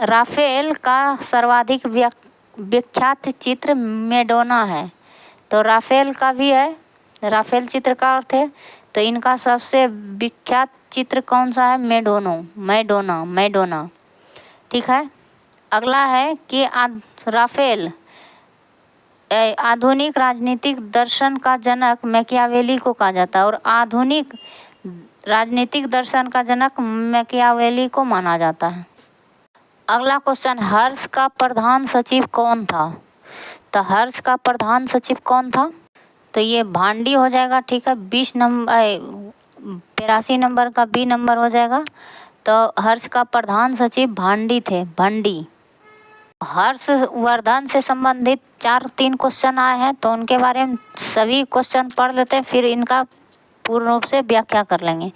राफेल का सर्वाधिक विख्यात चित्र मेडोना है। तो राफेल का भी है, राफेल चित्रकार थे, तो इनका सबसे विख्यात चित्र कौन सा है? मैडोना, ठीक है। अगला है कि राफेल आधुनिक राजनीतिक दर्शन का जनक मैकियावेली को कहा जाता है और आधुनिक राजनीतिक दर्शन का जनक मैकियावेली को माना जाता है। अगला क्वेश्चन, हर्ष का प्रधान सचिव कौन था? तो हर्ष का प्रधान सचिव कौन था? तो ये भांडी हो जाएगा, ठीक है। 83 नंबर का बी नंबर हो जाएगा। तो हर्ष का प्रधान सचिव भांडी थे, भांडी। हर्षवर्धन से संबंधित 4-3 क्वेश्चन आए हैं, तो उनके बारे में सभी क्वेश्चन पढ़ लेते हैं, फिर इनका पूर्ण रूप से व्याख्या कर लेंगे।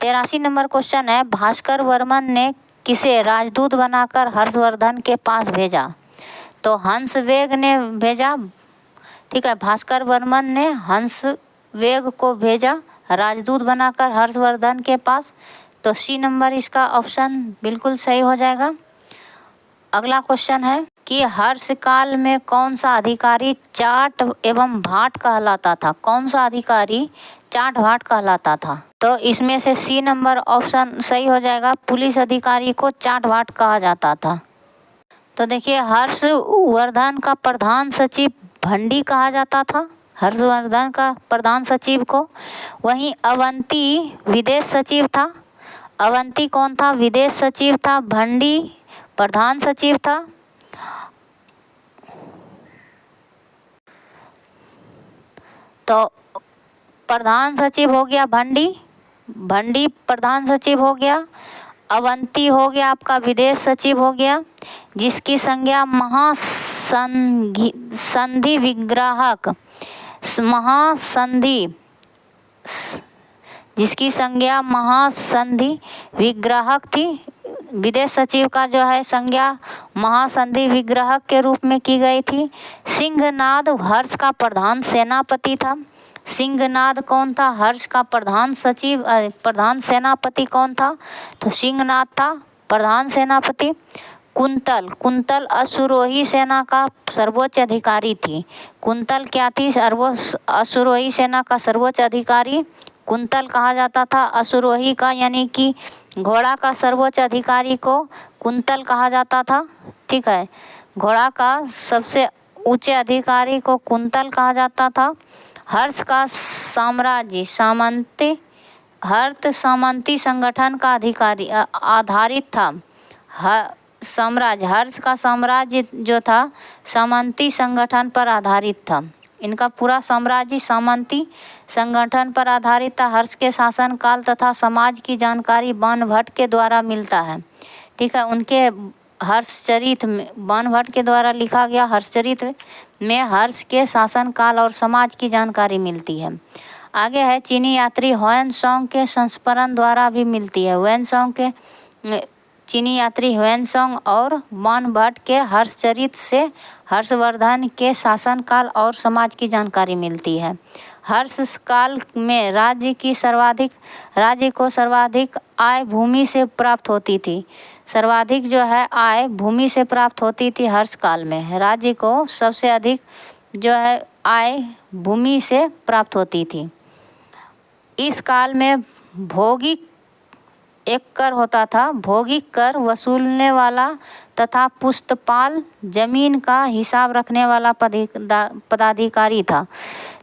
83 नंबर क्वेश्चन है, भास्कर वर्मन ने किसे राजदूत बनाकर हर्षवर्धन के पास भेजा? तो हंसवेग ने भेजा, ठीक है। भास्कर वर्मन ने हंसवेग को भेजा राजदूत बनाकर हर्षवर्धन के पास। तो सी नंबर इसका ऑप्शन बिल्कुल सही हो जाएगा। अगला क्वेश्चन है कि हर्ष काल में कौन सा अधिकारी चाट एवं भाट कहलाता था? कौन सा अधिकारी चाट भाट कहलाता था? तो इसमें से सी नंबर ऑप्शन सही हो जाएगा, पुलिस अधिकारी को चाट भाट कहा जाता था। तो देखिए, हर्षवर्धन का प्रधान सचिव भंडी कहा जाता था, हर्षवर्धन का प्रधान सचिव को। वहीं अवंती विदेश सचिव था। अवंती कौन था? विदेश सचिव था। भंडी प्रधान सचिव था। तो प्रधान सचिव हो गया भंडी प्रधान सचिव हो गया। अवंती हो गया आपका विदेश सचिव हो गया, जिसकी संज्ञा महासंधि विग्राहक जिसकी संज्ञा महासंधि विग्राहक थी। विदेश सचिव का जो है संज्ञा महासंधि विग्राहक के रूप में की गई थी। सिंहनाद हर्ष का प्रधान सेनापति था। सिंहनाद कौन था? हर्ष का प्रधान सेनापति कौन था? तो सिंहनाद था प्रधान सेनापति। कुंतल अश्वरोही सेना का सर्वोच्च अधिकारी थी। कुंतल क्या थी? अश्वरोही सेना का सर्वोच्च अधिकारी कुंतल कहा जाता था। अश्वरोही का यानी कि घोड़ा का सर्वोच्च अधिकारी को कुंतल कहा जाता था, ठीक है। घोड़ा का सबसे ऊंचे अधिकारी को कुंतल कहा जाता था। हर्ष का साम्राज्य सामंती संगठन का आधारित था। हर्ष का साम्राज्य जो था सामंती संगठन पर आधारित था। इनका पूरा साम्राज्य सामंती संगठन पर आधारित था। हर्ष के शासन काल तथा समाज की जानकारी बाणभट्ट के द्वारा मिलता है, ठीक है। उनके हर्षचरित में बाणभट्ट के द्वारा लिखा गया हर्षचरित में हर्ष के शासन काल और समाज की जानकारी मिलती है। आगे है चीनी यात्री ह्वेनसांग के संस्मरण द्वारा भी मिलती है। चीनी यात्री ह्वेनसांग और बाणभट्ट के हर्षचरित से हर्षवर्धन के शासन काल और समाज की जानकारी मिलती है। हर्ष काल में राज्य को सर्वाधिक आय भूमि से प्राप्त होती थी। सर्वाधिक जो है आय भूमि से प्राप्त होती थी हर्ष काल में। राज्य को सबसे अधिक जो है आय भूमि से प्राप्त होती थी। इस काल में भौगोलिक एक कर होता था, भौगोलिक कर वसूलने वाला तथा पुस्तपाल जमीन का हिसाब रखने वाला पदाधिकारी था।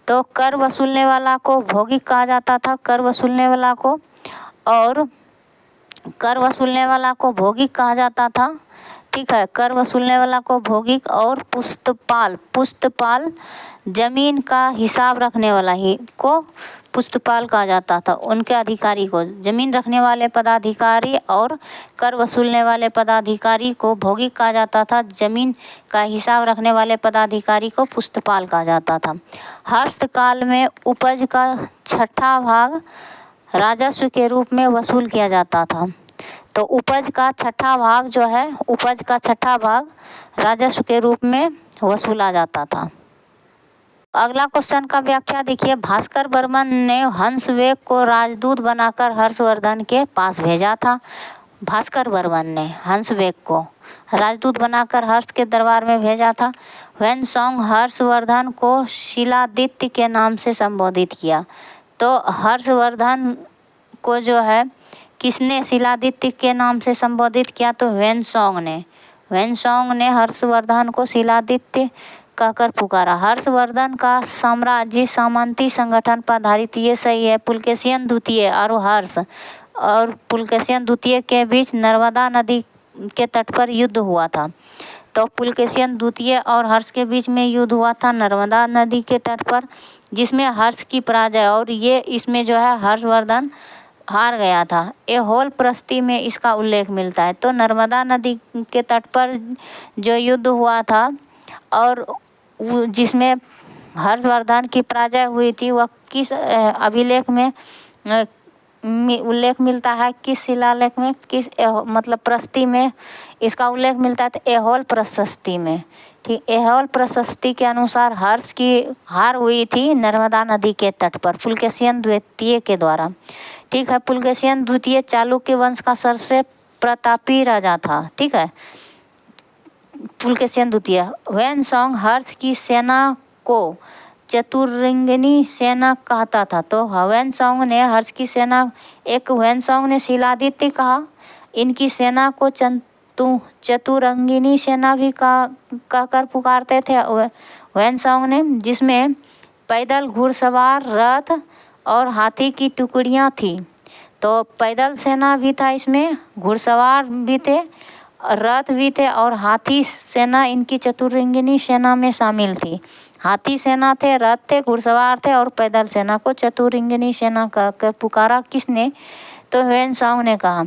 तो कर वसूलने वाला को भौगोलिक कहा जाता था, कर वसूलने वाला को, और कर वसूलने वाला को भौगोलिक कहा जाता था। ठीक है, कर वसूलने वाला को भौगोलिक, और पुस्तपाल जमीन का हिसाब रखने वाला ही को पुस्तपाल कहा जाता था। उनके अधिकारी को, जमीन रखने वाले पदाधिकारी और कर वसूलने वाले पदाधिकारी को भौगोलिक कहा जाता था, जमीन का हिसाब रखने वाले पदाधिकारी को पुस्तपाल कहा जाता था। हस्तकाल में उपज का छठा भाग राजस्व के रूप में वसूल किया जाता था। तो उपज का छठा भाग जो है, उपज का छठा भाग राजस्व के रूप में वसूला जाता था। अगला क्वेश्चन का व्याख्या देखिए। भास्कर बर्मन ने हंसवेग को राजदूत बनाकर हर्षवर्धन के पास भेजा था। भास्कर बर्मन ने हंसवेग को राजदूत बनाकर हर्ष के दरबार में भेजा था। ह्वेनसांग हर्षवर्धन को शिलादित्य के नाम से संबोधित किया। तो हर्षवर्धन को जो है किसने शिलादित्य के नाम से संबोधित किया? तो ह्वेनसांग ने हर्षवर्धन को शिलादित्य कहकर पुकारा। हर्षवर्धन का साम्राज्य सामंती संगठन पर आधारित, ये सही है। पुलकेशिन द्वितीय और पुलकेशिन द्वितीय के बीच नर्मदा नदी के तट पर युद्ध हुआ था। तो पुलकेशिन द्वितीय और हर्ष के बीच में युद्ध हुआ था नर्मदा नदी के तट पर, जिसमें हर्ष की पराजय, और ये इसमें जो है हर्षवर्धन हार गया था। ऐहोल प्रशस्ति में इसका उल्लेख मिलता है। तो नर्मदा नदी के तट पर जो युद्ध हुआ था और जिसमें हर्षवर्धन की पराजय हुई थी, वह किस अभिलेख में उल्लेख मिलता है? किस शिलालेख में, किस मतलब प्रशस्ति में इसका उल्लेख मिलता है? तो ऐहोल प्रशस्ति में। ठीक, ऐहोल प्रशस्ति के अनुसार हर्ष की हार हुई थी नर्मदा नदी के तट पर पुलकेशिन द्वितीय के द्वारा। ठीक है, पुलकेशिन द्वितीय चालुक्य वंश का सबसे प्रतापी राजा था। ठीक है, पुलकेशिन द्वितीय। ह्वेनसांग हर्ष की सेना को चतुरंगिनी सेना कहता था। तो ह्वेनसांग ने हर्ष की सेना, एक ह्वेनसांग ने शिलादित्य कहा, इनकी सेना को चतुरंगिनी सेना भी कहकर पुकारते थे ह्वेनसांग ने, जिसमें पैदल, घुड़सवार, रथ और हाथी की टुकड़ियां थी। तो पैदल सेना भी था इसमें, घुड़सवार भी थे, रथ भी थे और हाथी सेना इनकी चतुरंगिनी सेना में शामिल थी। हाथी सेना थे, रथ थे, घुड़सवार थे और पैदल सेना को चतुरंगिनी सेना कहकर पुकारा। किसने? तो ह्वेनसांग ने कहा।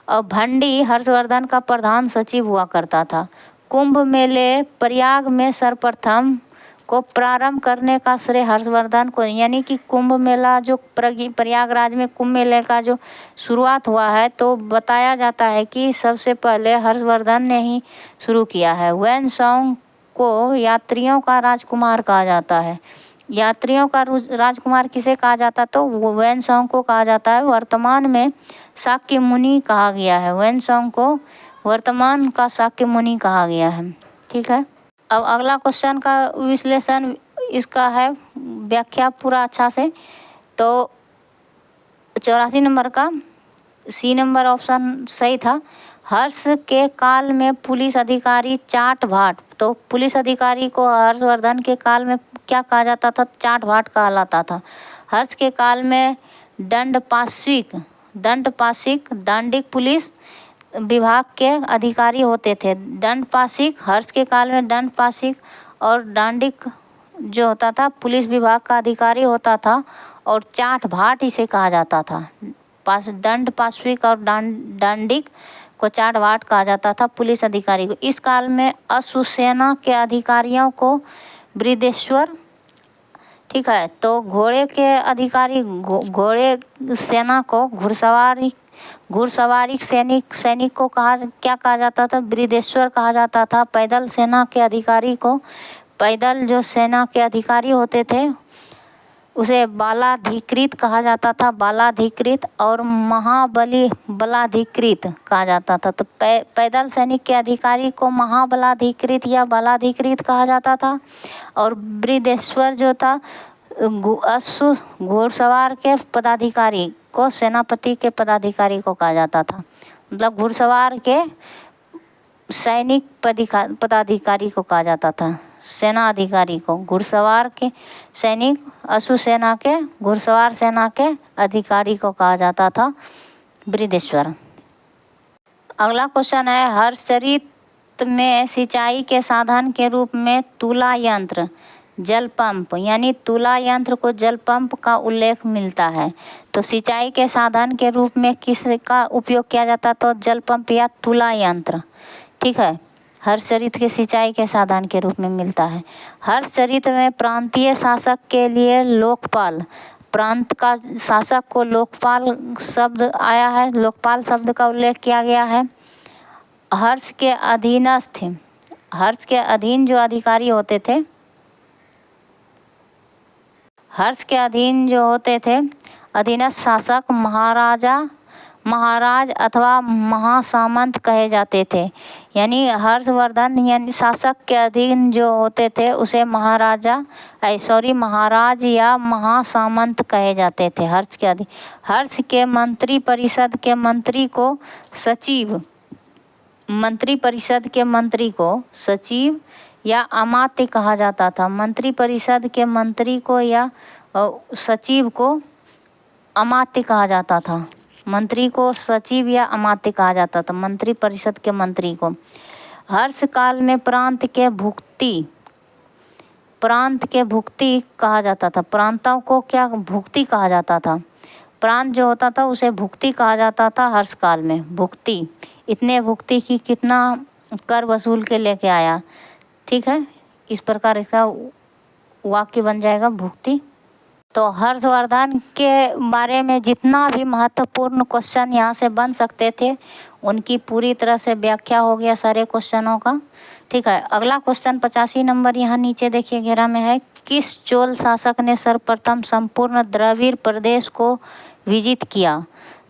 और भंडी हर्षवर्धन का प्रधान सचिव हुआ करता था। कुंभ मेले प्रयाग में सर्वप्रथम को प्रारंभ करने का श्रेय हर्षवर्धन को, यानी कि कुंभ मेला जो प्रयागराज में कुंभ मेले का जो शुरुआत हुआ है, तो बताया जाता है कि सबसे पहले हर्षवर्धन ने ही शुरू किया है। ह्वेनसांग को यात्रियों का राजकुमार कहा जाता है। यात्रियों का राजकुमार किसे कहा जाता? तो ह्वेनसांग को कहा जाता है। वर्तमान में शाक्य मुनि कहा गया है। ह्वेनसांग को वर्तमान का शाक्य मुनि कहा गया है। ठीक है, अब अगला क्वेश्चन का विश्लेषण इसका है, व्याख्या पूरा अच्छा से। तो 84 नंबर का सी नंबर ऑप्शन सही था। हर्ष के काल में पुलिस अधिकारी चाट भाट, तो पुलिस अधिकारी को हर्षवर्धन के काल में क्या कहा जाता था? चाट भाट कहलाता था। हर्ष के काल में दंडपाशिक पुलिस विभाग के अधिकारी होते थे। दंडपाशिक, हर्ष के काल में दंडपाशिक और दांडिक जो होता था पुलिस विभाग का अधिकारी होता था, और चाट भाट इसे कहा जाता था। दंडपाशिक और दांडिक को चाट भाट कहा जाता था पुलिस अधिकारी को। इस काल में अश्वसेना के अधिकारियों को बृहदेश्वर, ठीक है, तो घोड़े के अधिकारी घोड़े सेना को घुड़सवारी सैनिक को क्या कहा जाता था? बृहदेश्वर कहा जाता था। पैदल सेना के अधिकारी को, पैदल जो सेना के अधिकारी होते थे उसे बालाधिकृत कहा जाता था, बालाधिकृत, और बलाधिकृत कहा जाता था। तो पैदल सैनिक के अधिकारी को महाबलाधिकृत या बालाधिकृत कहा जाता था, और बृहदेश्वर जो था घुड़सवार के पदाधिकारी को सेनापति के पदाधिकारी को कहा जाता था। मतलब घुड़सवार के सैनिक पदाधिकारी को कहा जाता था, सेना अधिकारी को। घुड़सवार के सैनिक, अश्व सेना के, घुड़सवार सेना के अधिकारी को कहा जाता था बृहदेश्वर। अगला क्वेश्चन है, हर्षचरित में सिंचाई के साधन के रूप में तुला यंत्र, जल पंप, यानी तुला यंत्र को जल पंप का उल्लेख मिलता है। तो सिंचाई के साधन के रूप में किसका उपयोग किया जाता? तो जल पंप या तुला यंत्र। ठीक है, हर्षचरित के सिंचाई के साधन के रूप में मिलता है। हर्षचरित में प्रांतीय शासक के लिए लोकपाल, प्रांत का शासक को लोकपाल शब्द आया है, लोकपाल शब्द का उल्लेख किया गया है। हर्ष के अधीनस्थ, हर्ष के अधीन जो अधिकारी होते थे, हर्ष के अधीन जो होते थे अधीनस्थ शासक महाराजा, महाराज अथवा महासामंत कहे जाते थे। यानी हर्षवर्धन यानी शासक के अधीन जो होते थे उसे महाराज या महासामंत कहे जाते थे। हर्ष के अधीन, हर्ष के मंत्री परिषद के मंत्री को सचिव, मंत्री परिषद के मंत्री को सचिव या अमात्य कहा जाता था। मंत्री परिषद के मंत्री को या सचिव को अमात्य कहा जाता था। मंत्री को सचिव या अमात्य कहा जाता था, मंत्री परिषद के मंत्री को। हर्ष काल में प्रांत के भुक्ति, प्रांत के भुक्ति कहा जाता था। प्रांतों को क्या भुक्ति कहा जाता था? प्रांत जो होता था उसे भुक्ति कहा जाता था हर्ष काल में। भुक्ति, इतने भुक्ति की कितना कर वसूल के लेके आया। ठीक है, इस प्रकार इसका वाक्य बन जाएगा भुक्ति। तो हर्षवर्धन के बारे में जितना भी महत्वपूर्ण क्वेश्चन यहाँ से बन सकते थे उनकी पूरी तरह से व्याख्या हो गया सारे क्वेश्चनों का। ठीक है, अगला क्वेश्चन 85 नंबर यहाँ नीचे देखिए घेरा में है, किस चोल शासक ने सर्वप्रथम संपूर्ण द्रविड़ प्रदेश को विजित किया?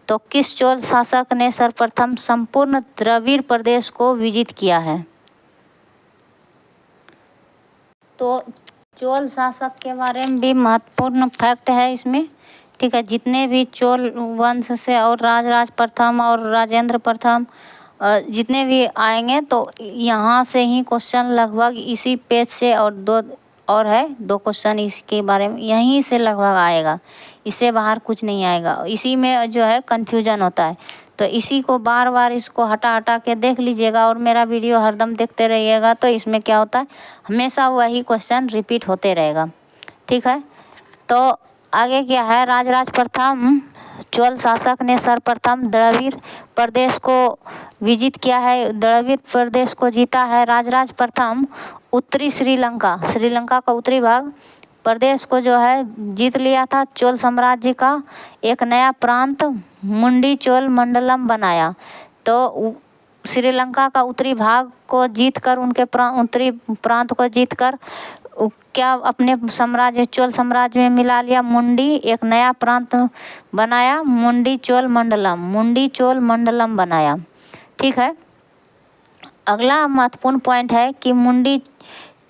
तो किस चोल शासक ने सर्वप्रथम संपूर्ण द्रविड़ प्रदेश को विजित किया है? तो चोल शासक के बारे में भी महत्वपूर्ण फैक्ट है इसमें। ठीक है, जितने भी चोल वंश से और राजराज प्रथम और राजेंद्र प्रथम जितने भी आएंगे तो यहाँ से ही क्वेश्चन लगभग इसी पेज से, और दो क्वेश्चन इसके बारे में यहीं से लगभग आएगा, इससे बाहर कुछ नहीं आएगा। इसी में जो है कन्फ्यूजन होता है, तो इसी को बार बार इसको हटा हटा के देख लीजिएगा और मेरा वीडियो हरदम देखते रहिएगा। तो इसमें क्या होता है, हमेशा वही क्वेश्चन रिपीट होते रहेगा। ठीक है, तो आगे क्या है, राजराज प्रथम चोल शासक ने सर्वप्रथम द्रविड़ प्रदेश को विजित किया है, द्रविड़ प्रदेश को जीता है। राजराज प्रथम उत्तरी श्रीलंका, श्रीलंका का उत्तरी भाग प्रदेश को जो है जीत लिया था। चोल साम्राज्य का एक नया प्रांत मुंडी चोल मंडलम बनाया। तो श्रीलंका का उत्तरी भाग को जीतकर, उनके उत्तरी प्रांत को जीतकर क्या अपने साम्राज्य चोल साम्राज्य में मिला लिया। मुंडी एक नया प्रांत बनाया, मुंडी चोल मंडलम, मुंडी चोल मंडलम बनाया। ठीक है, अगला महत्वपूर्ण पॉइंट है कि मुंडी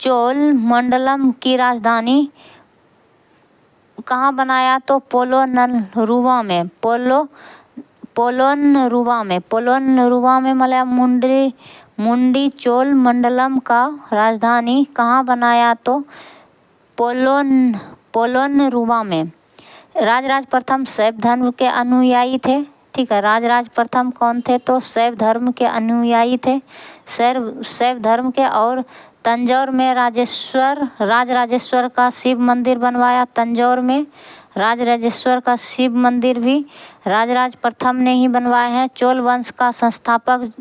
चोल मंडलम की राजधानी कहाँ बनाया? तो पोलोनरुवा में, पोलोनरुवा में मतलब मुंडी चोल मंडलम का राजधानी कहाँ बनाया? तो पोलोनरुवा में। राजराज प्रथम शैव धर्म के अनुयायी थे। ठीक है, राजराज प्रथम कौन थे? तो शैव धर्म के अनुयायी थे, शैव धर्म के। और तंजौर में राजराजेश्वर का शिव मंदिर बनवाया। तंजौर में राजराजेश्वर का शिव मंदिर भी राजराज प्रथम ने ही बनवाए हैं। चोल वंश का संस्थापक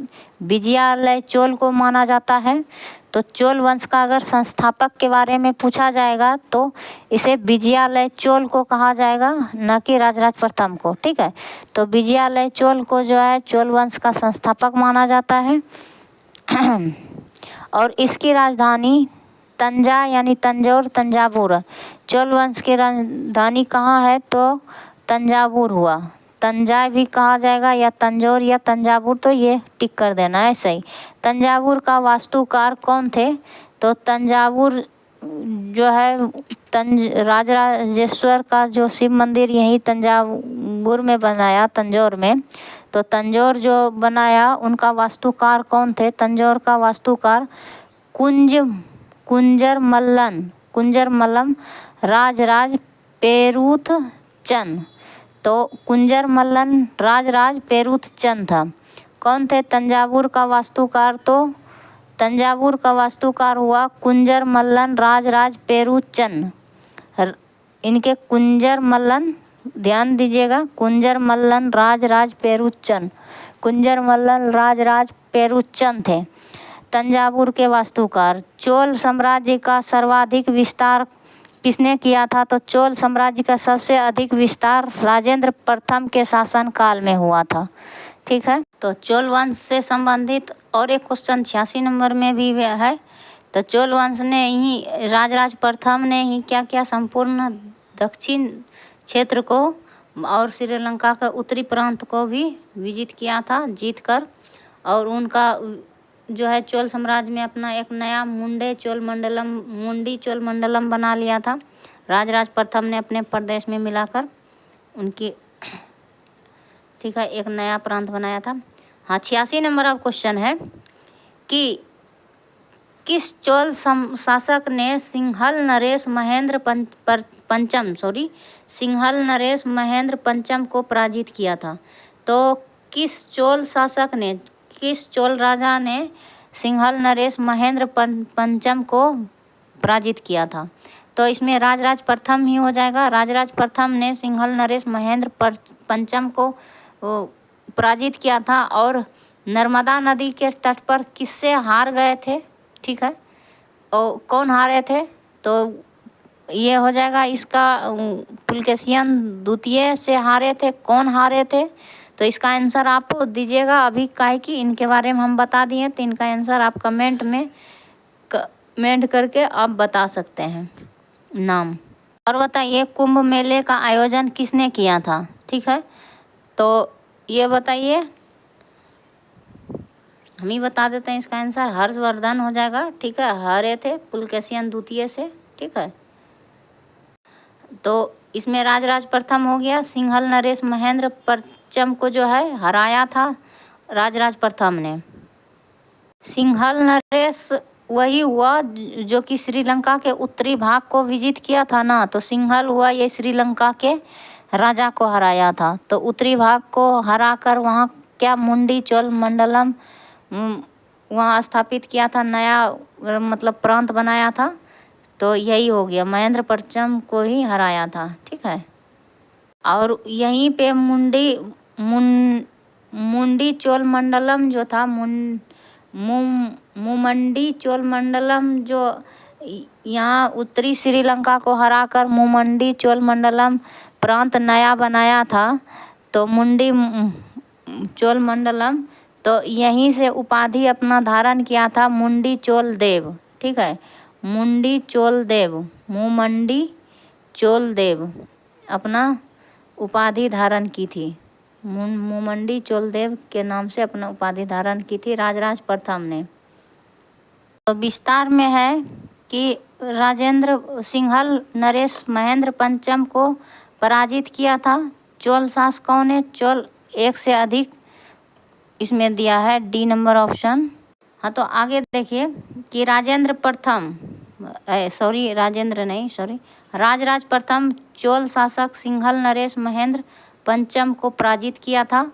विजयालय चोल को माना जाता है। तो चोल वंश का अगर संस्थापक के बारे में पूछा जाएगा तो इसे विजयालय चोल को कहा जाएगा, न कि राजराज प्रथम को। ठीक है, तो विजयालय चोल को जो है चोल वंश का संस्थापक माना जाता है। और इसकी राजधानी तंजा यानी तंजौर, तंजावुर। चोल वंश की राजधानी कहाँ है? तो तंजावुर हुआ। तंजा भी कहा जाएगा या तंजौर या तंजावुर, तो ये टिक कर देना है सही। तंजावुर का वास्तुकार कौन थे? तो तंजावुर जो है राजराजेश्वर का जो शिव मंदिर यही तंजावुर में बनाया, तंजौर में। तो तंजौर जो बनाया उनका वास्तुकार कौन थे? तंजौर का वास्तुकार कुंजरमल्लम राजराज पेरुथ चंद। तो कुंजरमल्लन राजराज पेरुथ चंद था। कौन थे तंजावुर का वास्तुकार? तो तंजावुर का वास्तुकार हुआ कुंजरमल्लन राजराज पेरुथ चंद। इनके कुंजरमल्लन, ध्यान दीजिएगा, कुंजरमल्लन राजराज पेरुथ चंद, कुंजरमल्लन राजराज पेरुथ चंद थे तंजावुर के वास्तुकार। चोल साम्राज्य का सर्वाधिक विस्तार किसने किया था? तो चोल साम्राज्य का सबसे अधिक विस्तार राजेंद्र प्रथम के शासन काल में हुआ था। ठीक है, तो चोल वंश से संबंधित और एक क्वेश्चन 86 नंबर में भी है। तो चोल वंश ने ही, राजराज प्रथम ने ही क्या क्या संपूर्ण दक्षिण क्षेत्र को और श्रीलंका का उत्तरी प्रांत को भी विजिट किया था, जीतकर। और उनका जो है चोल साम्राज्य में अपना एक नया मुंडी चोल मंडलम बना लिया था। राजराज प्रथम ने अपने प्रदेश में मिलाकर उनकी, ठीक है, एक नया प्रांत बनाया था। हाँ, 86 नंबर अब क्वेश्चन है कि किस चोल शासक ने सिंहल नरेश महेंद्र पंचम को पराजित किया था? तो किस चोल शासक ने, किस चोल राजा ने सिंहल नरेश महेंद्र पंचम को पराजित किया था? तो इसमें राजराज प्रथम ही हो जाएगा। राजराज प्रथम ने सिंहल नरेश महेंद्र पंचम को पराजित किया था और नर्मदा नदी के तट पर किससे हार गए थे? ठीक है, और कौन हारे थे? तो ये हो जाएगा इसका, पुलकेशियन द्वितीय से हारे थे। कौन हारे थे? तो इसका आंसर आप दीजिएगा अभी, काहे कि इनके बारे में हम बता दिए, तो इनका आंसर आप कमेंट करके आप बता सकते हैं नाम। और बताइए कुंभ मेले का आयोजन किसने किया था? ठीक है, तो ये बताइए, हम ही बता देते हैं इसका आंसर, हर्षवर्धन हो जाएगा। ठीक है, हारे थे पुलकेशियन द्वितीय से। ठीक है, तो इसमें राजराज प्रथम हो गया। सिंहल नरेश महेंद्र पंचम को जो है हराया था राजराज प्रथम ने। सिंहल नरेश वही हुआ जो कि श्रीलंका के उत्तरी भाग को विजिट किया था ना। तो सिंहल हुआ ये श्रीलंका के राजा को हराया था। तो उत्तरी भाग को हराकर वहाँ क्या मुंडी चोल मंडलम वहाँ स्थापित किया था, नया मतलब प्रांत बनाया था। तो यही हो गया, महेंद्र पंचम को ही हराया था। ठीक है, और यहीं पे मुंडी चोल मंडलम जो था, मुमंडी चोल मंडलम जो यहाँ उत्तरी श्रीलंका को हराकर मुमंडी चोल मंडलम प्रांत नया बनाया था। तो मुंडी चोल मंडलम, तो यहीं से उपाधि अपना धारण किया था मुंडी चोल देव। ठीक है, मुंडी चोल देव, मुमंडी चोल देव अपना उपाधि धारण की थी। मुमंडी चोल देव के नाम से अपना उपाधि धारण की थी राजराज प्रथम ने। तो विस्तार में है कि राजेंद्र सिंहल नरेश महेंद्र पंचम को पराजित किया था। चोल शासकों ने, चोल एक से अधिक इसमें दिया है, डी नंबर ऑप्शन। हाँ, तो आगे देखिए कि राजराज प्रथम चोल शासक सिंहल नरेश महेंद्र पंचम को पराजित किया था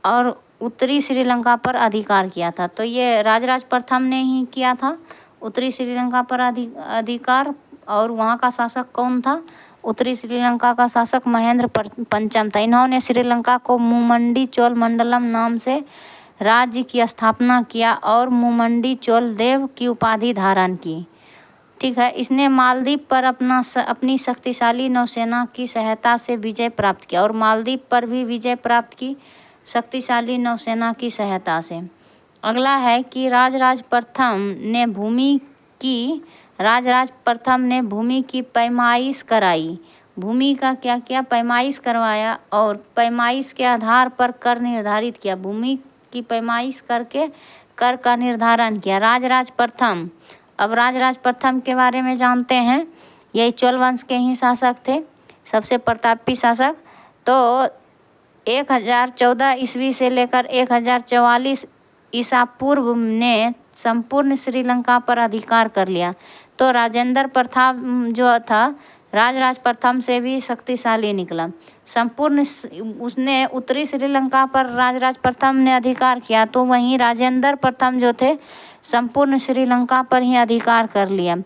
और उत्तरी श्रीलंका पर अधिकार किया था। तो ये राजराज प्रथम ने ही किया था उत्तरी श्रीलंका पर अधिकार। और वहाँ का शासक कौन था? उत्तरी श्रीलंका का शासक महेंद्र पंचम था। इन्होंने श्रीलंका को मुमंडी चोल मंडलम नाम से राज्य की स्थापना किया और मुमंडी चोल देव की उपाधि धारण की। ठीक है, इसने मालदीव पर अपनी शक्तिशाली नौसेना की सहायता से विजय प्राप्त किया और मालदीव पर भी विजय प्राप्त की शक्तिशाली नौसेना की सहायता से। अगला है कि राजराज प्रथम ने भूमि की पैमाइश कराई। भूमि का क्या क्या पैमाइश करवाया और पैमाइश के आधार पर कर निर्धारित किया। भूमि की पैमाइश करके कर का निर्धारण किया राजराज प्रथम। अब राजराज प्रथम के बारे में जानते हैं यही चोल वंश के ही शासक थे, सबसे प्रतापी शासक। तो 1014 ईस्वी से लेकर 1044 ईसा पूर्व ने संपूर्ण श्रीलंका पर अधिकार कर लिया। तो राजेंद्र प्रताप जो था राजराज प्रथम से भी शक्तिशाली निकला। संपूर्ण उसने उत्तरी श्रीलंका पर राजराज प्रथम ने अधिकार किया, तो वहीं राजेंद्र प्रथम जो थे संपूर्ण श्रीलंका पर ही अधिकार कर लिया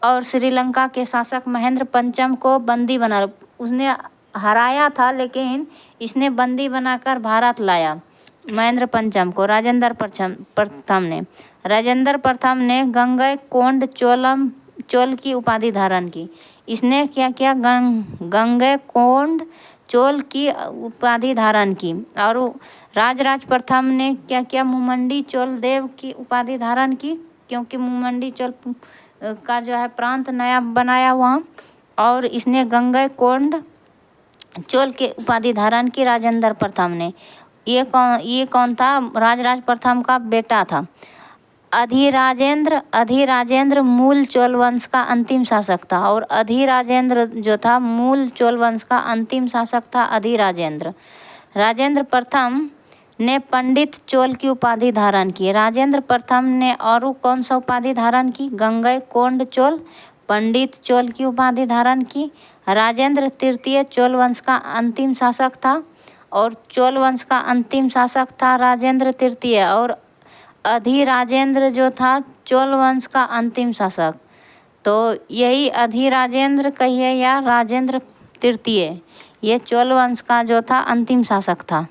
और श्रीलंका के शासक महेंद्र पंचम को बंदी बना, उसने हराया था लेकिन इसने बंदी बनाकर भारत लाया महेंद्र पंचम को। राजेंद्र प्रथम ने गंगैकोंड चोल की उपाधि धारण की। इसने क्या किया, गंगैकोंड चोल की उपाधि धारण की। और राजराज प्रथम ने क्या किया, मुमंडी चोल देव की उपाधि धारण की, क्योंकि मुमंडी चोल का जो है प्रांत नया बनाया वहाँ। और इसने गंगैकोंड चोल के उपाधि धारण की राजेंद्र प्रथम ने। ये कौन था, राजराज प्रथम का बेटा था। अधिराजेंद्र मूल चोल वंश का अंतिम शासक था। और अधिराजेंद्र जो था मूल चोल वंश का अंतिम शासक था अधिराजेंद्र। राजेंद्र प्रथम ने पंडित चोल की उपाधि धारण की। राजेंद्र प्रथम ने और कौन सा उपाधि धारण की, गंगैकोंड चोल, पंडित चोल की उपाधि धारण की। राजेंद्र तृतीय चोल वंश का अंतिम शासक था और चोल वंश का अंतिम शासक था राजेंद्र तृतीय। और अधिराजेंद्र जो था चोल वंश का अंतिम शासक। तो यही अधिराजेंद्र कहिए या राजेंद्र तृतीय, ये चोल वंश का जो था अंतिम शासक था।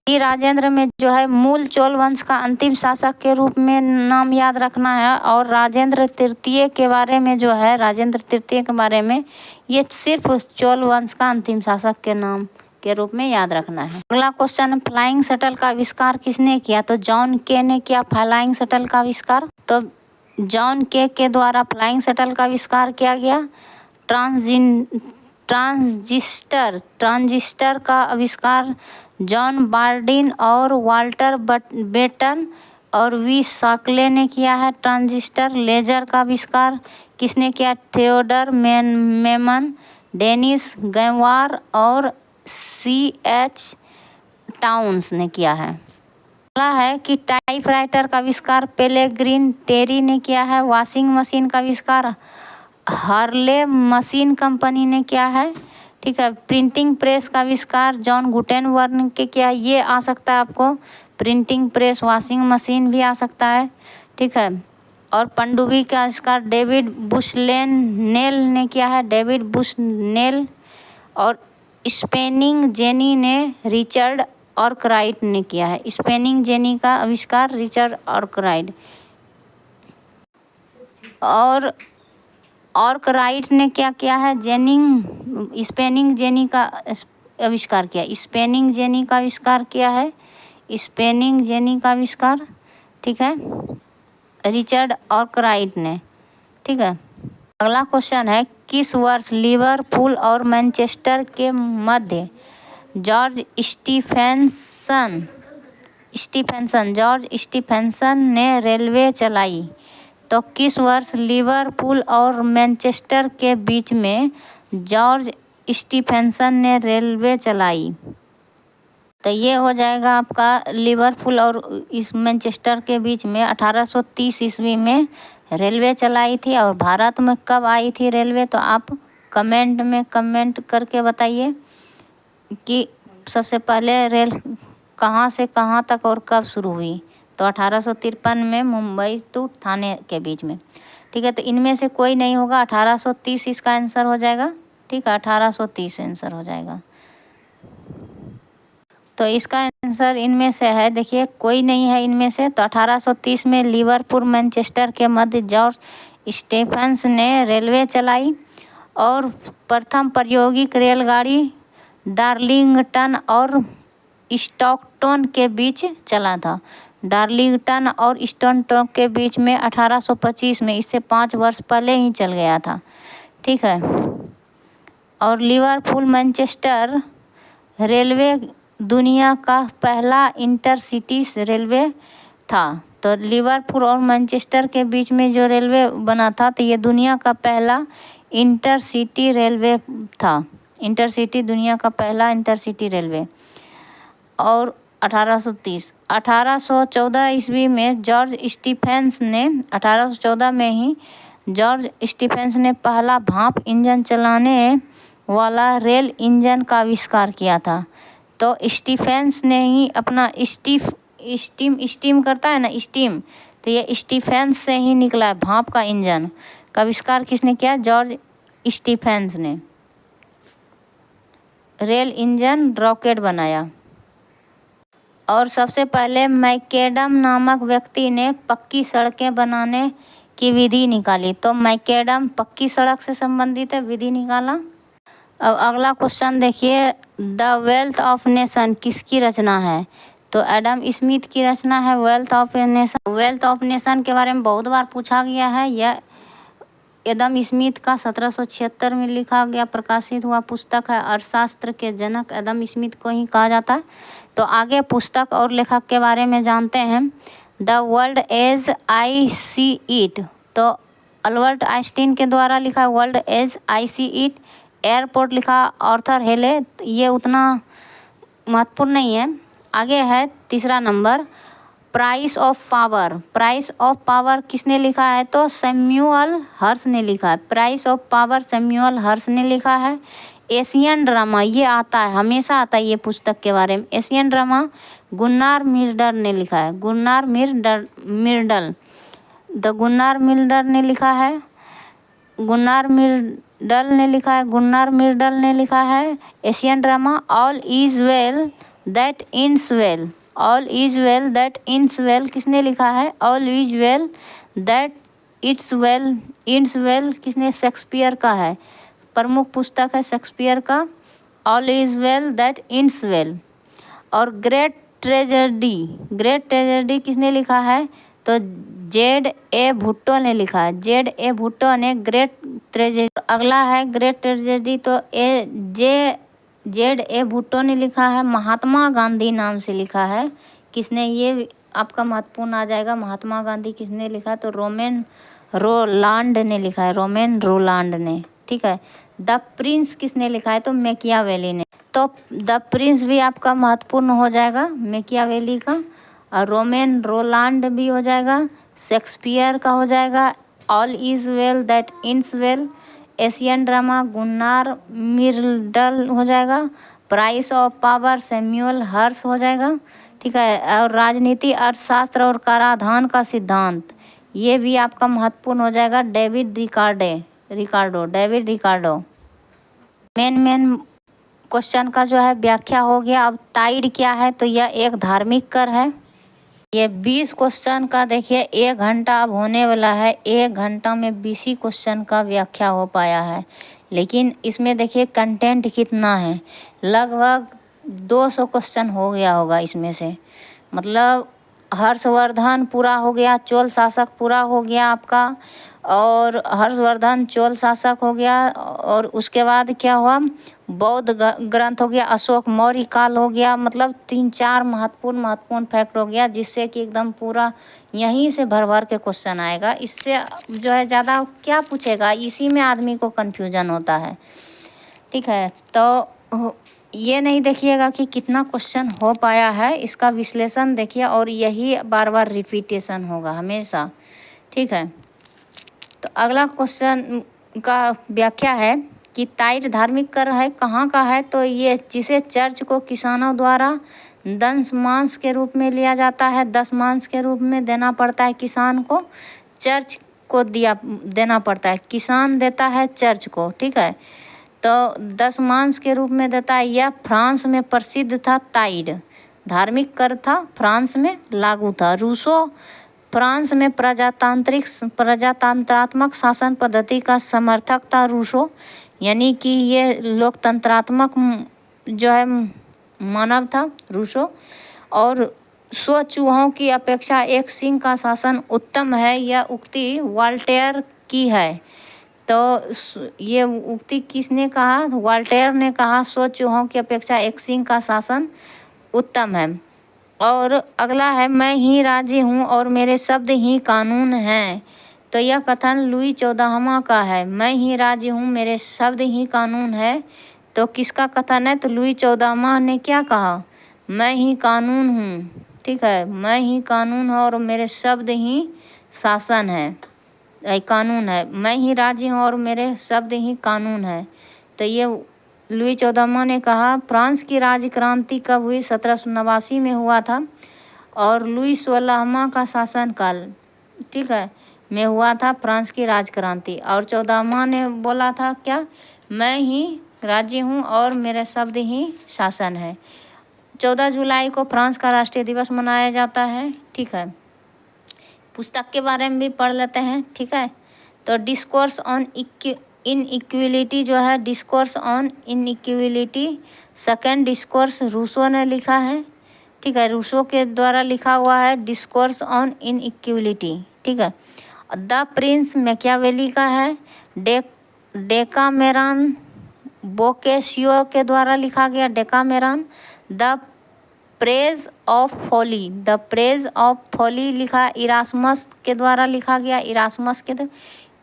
राजेंद्र में जो है मूल चोल वंश का अंतिम शासक के रूप में नाम याद रखना है। और राजेंद्र तृतीय के बारे में जो है, राजेंद्र तृतीय के बारे में ये सिर्फ चोल वंश का अंतिम शासक के नाम के रूप में याद रखना है। अगला क्वेश्चन, फ्लाइंग शटल का आविष्कार किसने किया? तो जॉन के ने किया फ्लाइंग शटल का आविष्कार। तो जॉन के द्वारा फ्लाइंग शटल का आविष्कार किया गया। ट्रांजिस्टर का आविष्कार जॉन बार्डिन और वाल्टर बेटन और वी शॉकले ने किया है। ट्रांजिस्टर लेजर का आविष्कार किसने किया? थियोडर मेमन, डेनिस गैवार और C.H. टाउन्स ने किया है। अगला है कि टाइपराइटर का आविष्कार पेलेग्रिन टेरी ने किया है। वॉशिंग मशीन का आविष्कार हार्ले मशीन कंपनी ने किया है। ठीक है। प्रिंटिंग प्रेस का आविष्कार जॉन गुटेनबर्ग के किया। ये आ सकता है आपको, प्रिंटिंग प्रेस, वॉशिंग मशीन भी आ सकता है। ठीक है। और पनडुब्बी का आविष्कार डेविड बुशनेल ने किया है, डेविड बुशनेल। और स्पेनिंग जेनी ने रिचर्ड आर्कराइट ने किया है। स्पेनिंग जेनी का आविष्कार रिचर्ड आर्कराइट। और आर्कराइट ने क्या किया है, स्पेनिंग जेनी का आविष्कार किया। स्पेनिंग जेनी का आविष्कार किया है, स्पेनिंग जेनी का आविष्कार। ठीक है, रिचर्ड आर्कराइट ने। ठीक है। अगला क्वेश्चन है, किस वर्ष लिवरपूल और मैनचेस्टर के मध्य जॉर्ज स्टीफेंसन ने रेलवे चलाई? तो किस वर्ष लिवरपूल और मैनचेस्टर के बीच में जॉर्ज स्टीफेंसन ने रेलवे चलाई? तो ये हो जाएगा आपका लिवरपूल और इस मैनचेस्टर के बीच में 1830 ईस्वी में रेलवे चलाई थी। और भारत में कब आई थी रेलवे, तो आप कमेंट में कमेंट करके बताइए कि सबसे पहले रेल कहाँ से कहाँ तक और कब शुरू हुई। तो 1853 में मुंबई टू थाने के बीच में। ठीक है। तो इनमें से कोई नहीं होगा, 1830 इसका आंसर हो जाएगा। ठीक है, 1830 आंसर हो जाएगा। तो इसका आंसर इनमें से है, देखिए कोई नहीं है इनमें से। तो 1830 में लिवरपूल मैनचेस्टर के मध्य जॉर्ज स्टीफेंस ने रेलवे चलाई। और प्रथम प्रायोगिक रेलगाड़ी डार्लिंगटन और स्टॉकटन के बीच चला था। डार्लिंगटन और स्टॉकटन के बीच में 1825 में, इससे 5 वर्ष पहले ही चल गया था। ठीक है। और लिवरपूल मैनचेस्टर रेलवे दुनिया का पहला इंटरसिटी रेलवे था। तो लिवरपूल और मैनचेस्टर के बीच में जो रेलवे बना था, तो ये दुनिया का पहला इंटरसिटी रेलवे था। इंटरसिटी, दुनिया का पहला इंटरसिटी रेलवे। और 1814 ईस्वी में जॉर्ज स्टीफेंस ने 1814 में ही जॉर्ज स्टीफेंस ने पहला भाप इंजन चलाने वाला रेल इंजन का आविष्कार किया था। तो स्टीफेंस ने ही अपना स्टीम करता है ना, स्टीम, तो ये स्टीफेंस से ही निकला है। भाप का इंजन का आविष्कार किसने किया? जॉर्ज स्टीफेंस ने। रेल इंजन रॉकेट बनाया। और सबसे पहले मैकेडम नामक व्यक्ति ने पक्की सड़कें बनाने की विधि निकाली। तो मैकेडम पक्की सड़क से संबंधित है, विधि निकाला। अब अगला क्वेश्चन देखिए, द वेल्थ ऑफ नेशन किसकी रचना है? तो एडम स्मिथ की रचना है wealth of nation. Wealth of nation के बारे में बहुत बार पूछा गया है। यह एडम स्मिथ का 1776 में लिखा गया प्रकाशित हुआ पुस्तक है। अर्थशास्त्र के जनक एडम स्मिथ को ही कहा जाता है। तो आगे पुस्तक और लेखक के बारे में जानते हैं। The world as I see it, तो अल्बर्ट आइंस्टीन के द्वारा लिखा world as I see it. Airport लिखा आर्थर हेले, ये उतना महत्वपूर्ण नहीं है। आगे है तीसरा नंबर, price of power. Price of power किसने लिखा है? तो सैमुअल हर्ष ने लिखा है। Price of power Samuel Hersh ने लिखा है। एशियन ड्रामा, ये आता है, हमेशा आता है ये पुस्तक के बारे में। एशियन ड्रामा गुन्नार मिल्डर ने लिखा है। गुन्नार मिर्डल गुन्नार मिल्डर ने लिखा है। गुन्नार मिर्डल ने लिखा है। गुन्नार मिर्डल ने लिखा है Asian drama. All is well that ends well. All is well that ends well किसने लिखा है? All is well that it's well ends well किसने? शेक्सपियर का है। प्रमुख पुस्तक है शेक्सपियर का all is well that ends well. और ग्रेट ट्रेजेडी किसने लिखा है? तो जेड ए भुट्टो ने लिखा है। जेड ए भुट्टो ने ग्रेट ट्रेजेडी। अगला है ग्रेट ट्रेजेडी, तो जेड ए भुट्टो ने लिखा है। महात्मा गांधी नाम से लिखा है। किसने? ये आपका महत्वपूर्ण आ जाएगा। महात्मा गांधी किसने लिखा? तो रोमेन रोलांड ने लिखा है। रोमेन रोलांड ने, ठीक है। द प्रिंस किसने लिखा है? तो मैकियावेली ने। तो द प्रिंस भी आपका महत्वपूर्ण हो जाएगा मैकियावेली का। और रोमेन रोलांड भी हो जाएगा। शेक्सपियर का हो जाएगा all is well that ends well. Asian drama Gunnar Myrdal हो जाएगा। प्राइस ऑफ पावर सैमुअल हर्ष हो जाएगा, ठीक है। और राजनीति अर्थशास्त्र और कराधान का सिद्धांत, ये भी आपका महत्वपूर्ण हो जाएगा डेविड रिकार्डो। मेन क्वेश्चन का जो है व्याख्या हो गया। अब टाइड क्या है? तो यह एक धार्मिक कर है। ये 20 क्वेश्चन का देखिए 1 घंटा अब होने वाला है। 1 घंटा में 20 ही क्वेश्चन का व्याख्या हो पाया है। लेकिन इसमें देखिए कंटेंट कितना है, लगभग 200 क्वेश्चन हो गया होगा इसमें से। मतलब हर्षवर्धन पूरा हो गया, चोल शासक पूरा हो गया आपका, और हर्षवर्धन चोल शासक हो गया। और उसके बाद क्या हुआ? बौद्ध ग्रंथ हो गया, अशोक मौर्य काल हो गया। मतलब 3-4 महत्वपूर्ण फैक्ट हो गया, जिससे कि एकदम पूरा यहीं से भर के क्वेश्चन आएगा। इससे जो है ज़्यादा क्या पूछेगा, इसी में आदमी को कन्फ्यूजन होता है, ठीक है। तो ये नहीं देखिएगा कि कितना क्वेश्चन हो पाया है, इसका विश्लेषण देखिए। और यही बार बार रिपीटेशन होगा हमेशा, ठीक है। तो अगला क्वेश्चन का व्याख्या है कि टाइड धार्मिक कर है, कहाँ का है? तो ये जिसे चर्च को किसानों द्वारा दशमांश के रूप में लिया जाता है, दशमांश के रूप में देना पड़ता है किसान को, चर्च को देना पड़ता है। किसान देता है चर्च को, ठीक है। तो दशमांश के रूप में देता है। यह फ्रांस में प्रसिद्ध था। टाइड धार्मिक कर था, फ्रांस में लागू था। रूसो फ्रांस में प्रजातंत्रात्मक शासन पद्धति का समर्थक था। रूसो यानी कि ये लोकतंत्रात्मक जो है मानव था रूसो। और 100 चूहों की अपेक्षा एक सिंह का शासन उत्तम है, यह उक्ति वॉल्टेयर की है। तो ये उक्ति किसने कहा? वॉल्टेयर ने कहा 100 चूहों की अपेक्षा एक सिंह का शासन उत्तम है। और अगला है मैं ही राज्य हूँ और मेरे शब्द ही कानून हैं। तो यह कथन लुई 14वां का है। मैं ही राज्य हूँ, मेरे शब्द ही कानून है। तो किसका कथन है? तो लुई 14वां ने क्या कहा? मैं ही कानून हूँ, ठीक है, मैं ही कानून हूँ और मेरे शब्द ही शासन है, कानून है। मैं ही राज्य हूँ और मेरे शब्द ही कानून है। तो ये लुई 14वां ने कहा। फ्रांस की राज्य क्रांति कब हुई? 1789 में हुआ था। और लुई 16वां का शासनकाल, ठीक है, में हुआ था फ्रांस की राज क्रांति। और 14वां ने बोला था क्या? मैं ही राज्य हूँ और मेरे शब्द ही शासन है। 14 जुलाई को फ्रांस का राष्ट्रीय दिवस मनाया जाता है, ठीक है। पुस्तक के बारे में भी पढ़ लेते हैं, ठीक है। तो डिस्कोर्स ऑन इनइक्वलिटी जो है, discourse on inequality, second discourse Rousseau ने लिखा है, ठीक है, रूसो के द्वारा लिखा हुआ है डिस्कोर्स ऑन इनइक्वलिटी, ठीक है। द प्रिंस मैकियावेली का है। डेकामेरॉन बोकेशियो के द्वारा लिखा गया, Decameron. The praise of folly, the praise of folly लिखा इरास्मस के द्वारा लिखा गया, इरास्मस के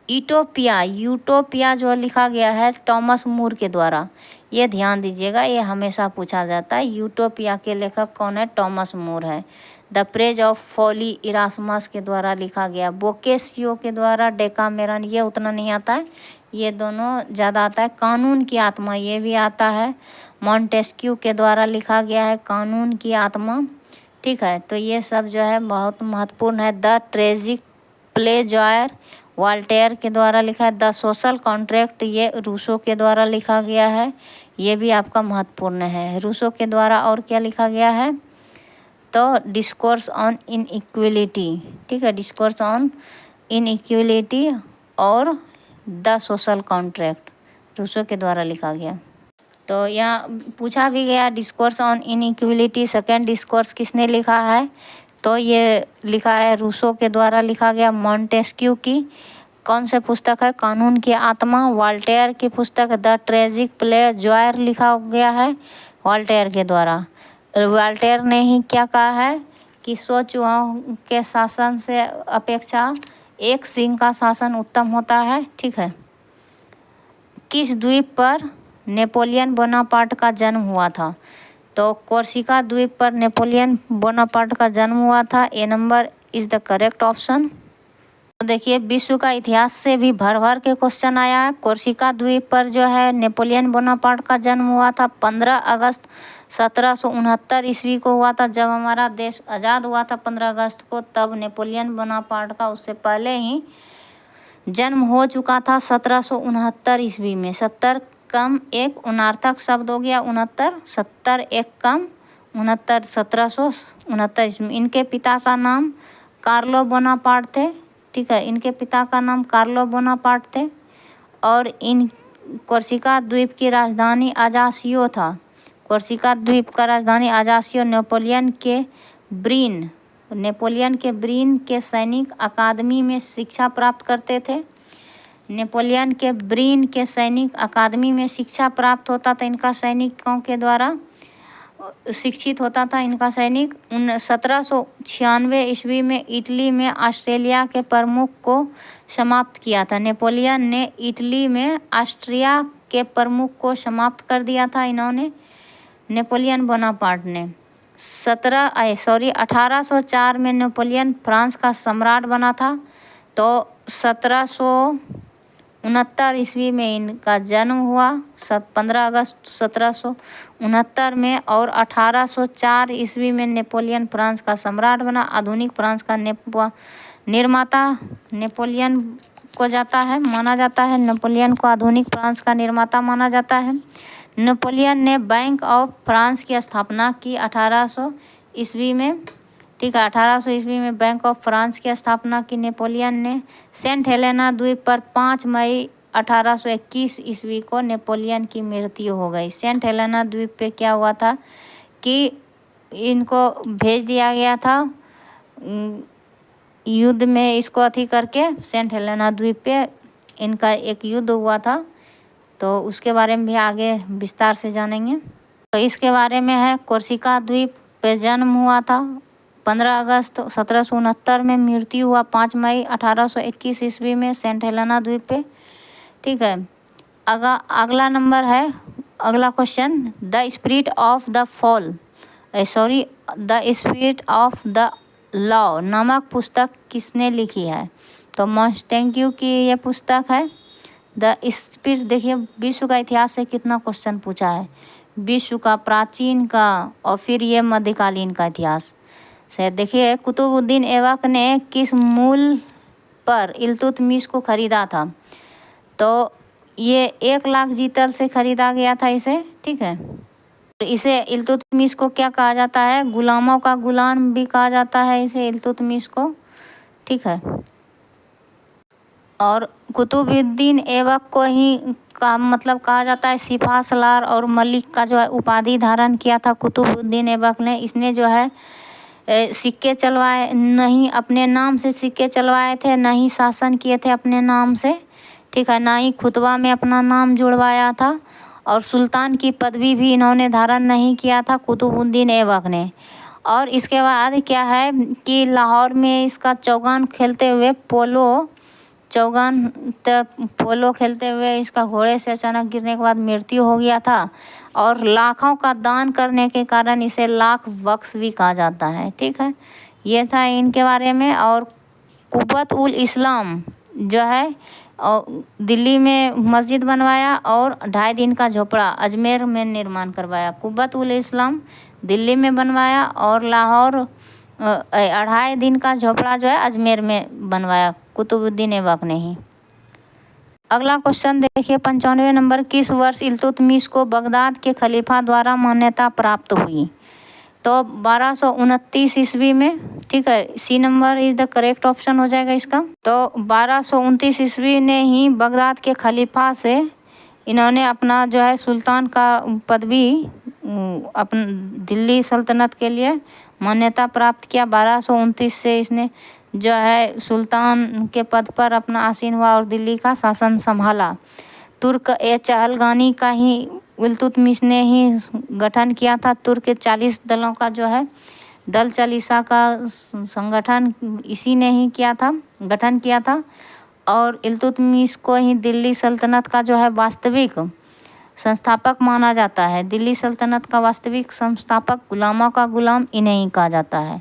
यूटोपिया, यूटोपिया जो लिखा गया है टॉमस मूर के द्वारा। ये ध्यान दीजिएगा, ये हमेशा पूछा जाता है। यूटोपिया के लेखक कौन है? टॉमस मूर है। The praise of folly Erasmus के द्वारा लिखा गया। बोकेशियो के द्वारा डेकामेरॉन, ये उतना नहीं आता है, ये दोनों ज़्यादा आता है। कानून की आत्मा, ये भी आता है, मॉन्टेस्क्यू के द्वारा लिखा गया है कानून की आत्मा, ठीक है। तो ये सब जो है बहुत महत्वपूर्ण है। द ट्रेजिक प्लेजर वॉल्टेयर के द्वारा लिखा है। द सोशल कॉन्ट्रैक्ट, ये रूसो के द्वारा लिखा गया है, ये भी आपका महत्वपूर्ण है, रूसो के द्वारा। और क्या लिखा गया है? तो डिस्कोर्स ऑन इनइक्वलिटी, ठीक है, डिस्कोर्स ऑन इनइक्वलिटी और द सोशल कॉन्ट्रैक्ट रूसो के द्वारा लिखा गया। तो यहाँ पूछा भी गया discourse on inequality second discourse किसने लिखा है? तो ये लिखा है रूसो के द्वारा लिखा गया। मॉन्टेस्क्यू की कौन से पुस्तक है? कानून की आत्मा। वॉल्टेयर की पुस्तक द ट्रेजिक प्लेजर लिखा गया है वॉल्टेयर के द्वारा। वॉल्टेयर ने ही क्या कहा है कि 100 चूहों के शासन से अपेक्षा एक सिंह का शासन उत्तम होता है, ठीक है। किस द्वीप पर नेपोलियन बोनापार्ट का जन्म हुआ था? तो कोर्सिका द्वीप पर नेपोलियन बोनापार्ट का जन्म हुआ था। A number is the correct option. तो देखिए, विश्व का इतिहास से भी भर भर के क्वेश्चन आया है। कोर्सिका द्वीप पर जो है नेपोलियन बोनापार्ट का जन्म हुआ था 15 अगस्त 1769 ईस्वी को हुआ था। जब हमारा देश आज़ाद हुआ था 15 अगस्त को, तब नेपोलियन बोनापार्ट का उससे पहले ही जन्म हो चुका था 1769 ईस्वी में। 70 कम 1 उनार्थक शब्द हो गया 69, 70 1 कम 69, 1769 ईस्वी। इनके पिता का नाम कार्लो बोनापार्ट थे, ठीक है, इनके पिता का नाम कार्लो बोनापार्ट थे। और इन कोर्सिका द्वीप की राजधानी अजासियो था। कोर्सिका द्वीप का राजधानी अजासियो नेपोलियन के ब्रीन के सैनिक अकादमी में शिक्षा प्राप्त करते थे। नेपोलियन के ब्रीन के सैनिक अकादमी में शिक्षा प्राप्त होता था इनका सैनिकों के द्वारा, शिक्षित होता था इनका सैनिक। 1796 ईस्वी में इटली में ऑस्ट्रेलिया के प्रमुख को समाप्त किया था। नेपोलियन ने इटली में ऑस्ट्रिया के प्रमुख को समाप्त कर दिया था इन्होंने, नेपोलियन बोनापार्ट ने। 1804 में नेपोलियन फ्रांस का सम्राट बना था। तो 1769 ईस्वी में इनका जन्म हुआ 15 अगस्त 1769 में। और 1804 ईस्वी में नेपोलियन फ्रांस का सम्राट बना। आधुनिक फ्रांस का निर्माता नेपोलियन को माना जाता है। नेपोलियन को आधुनिक फ्रांस का निर्माता माना जाता है। नेपोलियन ने बैंक ऑफ फ्रांस की स्थापना की 1800 ईस्वी में, ठीक है, 1800 ईस्वी में बैंक ऑफ फ्रांस की स्थापना की नेपोलियन ने। सेंट हेलेना द्वीप पर 5 मई 1821 ईस्वी को नेपोलियन की मृत्यु हो गई। सेंट हेलेना द्वीप पे क्या हुआ था कि इनको भेज दिया गया था युद्ध में, इसको अथी करके सेंट हेलेना द्वीप पे इनका एक युद्ध हुआ था। तो उसके बारे में भी आगे विस्तार से जानेंगे। तो इसके बारे में है कोर्सिका द्वीप पे जन्म हुआ था। 15 अगस्त 1769 में मृत्यु हुआ 5 मई 1821 ईस्वी में सेंट हेलेना द्वीप पे। ठीक है। अगला नंबर है, अगला question, the spirit of the fall the spirit of the law नामक पुस्तक किसने लिखी है? तो मोंटेस्क्यू की ये पुस्तक है। द स्पिरिट, देखिए विश्व का इतिहास से कितना क्वेश्चन पूछा है, विश्व का, प्राचीन का और फिर ये मध्यकालीन का इतिहास से। देखिए कुतुबुद्दीन ऐबक ने किस मूल पर इल्तुतमिश को खरीदा था? तो ये 1 लाख जीतल से खरीदा गया था इसे। ठीक है। इसे इल्तुतमिश को क्या कहा जाता है? गुलामों का गुलाम भी कहा जाता है इसे, इल्तुतमिश को। ठीक है। और कुतुबुद्दीन ऐबक को ही का मतलब कहा जाता है सिपा सलार और मलिक का जो है उपाधि धारण किया था कुतुबुद्दीन ऐबक ने। इसने जो है सिक्के चलवाए, नहीं अपने नाम से सिक्के चलवाए थे, ना ही शासन किए थे अपने नाम से। ठीक है। ना ही खुतबा में अपना नाम जुड़वाया था, और सुल्तान की पदवी भी इन्होंने धारण नहीं किया था कुतुबुद्दीन ऐबक ने। और इसके बाद क्या है कि लाहौर में इसका चौगान खेलते हुए पोलो खेलते हुए इसका घोड़े से अचानक गिरने के बाद मृत्यु हो गया था, और लाखों का दान करने के कारण इसे लाख बख्श भी कहा जाता है। ठीक है। ये था इनके बारे में। और कुब्बत उल इस्लाम जो है दिल्ली में मस्जिद बनवाया, और 2.5 दिन का झोपड़ा अजमेर में निर्माण करवाया। कुब्बत उल इस्लाम दिल्ली में बनवाया, और लाहौर 2.5 दिन का झोपड़ा जो है अजमेर में बनवाया कुतुबुद्दीन ऐबक ने ही। अगला क्वेश्चन देखिए 95 नंबर, किस वर्ष इल्तुतमिश को बगदाद के खलीफा द्वारा मान्यता प्राप्त हुई? तो 1229 ईस्वी में। ठीक है। C number is the correct option हो जाएगा इसका। तो 1229 ईस्वी ने ही बगदाद के खलीफा से इन्होंने अपना जो है सुल्तान का पदवी अपन दिल्ली सल्तनत के लिए मान्यता प्राप्त किया। 1229 से इसने जो है सुल्तान के पद पर अपना आसीन हुआ और दिल्ली का शासन संभाला। तुर्क ए चहलगानी का ही इल्तुतमिश ने ही गठन किया था। तुर्क 40 दलों का जो है दल चालीसा का संगठन इसी ने ही किया था, गठन किया था। और इल्तुतमिश को ही दिल्ली सल्तनत का जो है वास्तविक संस्थापक माना जाता है। दिल्ली सल्तनत का वास्तविक संस्थापक, गुलामों का गुलाम इन्हें ही कहा जाता है।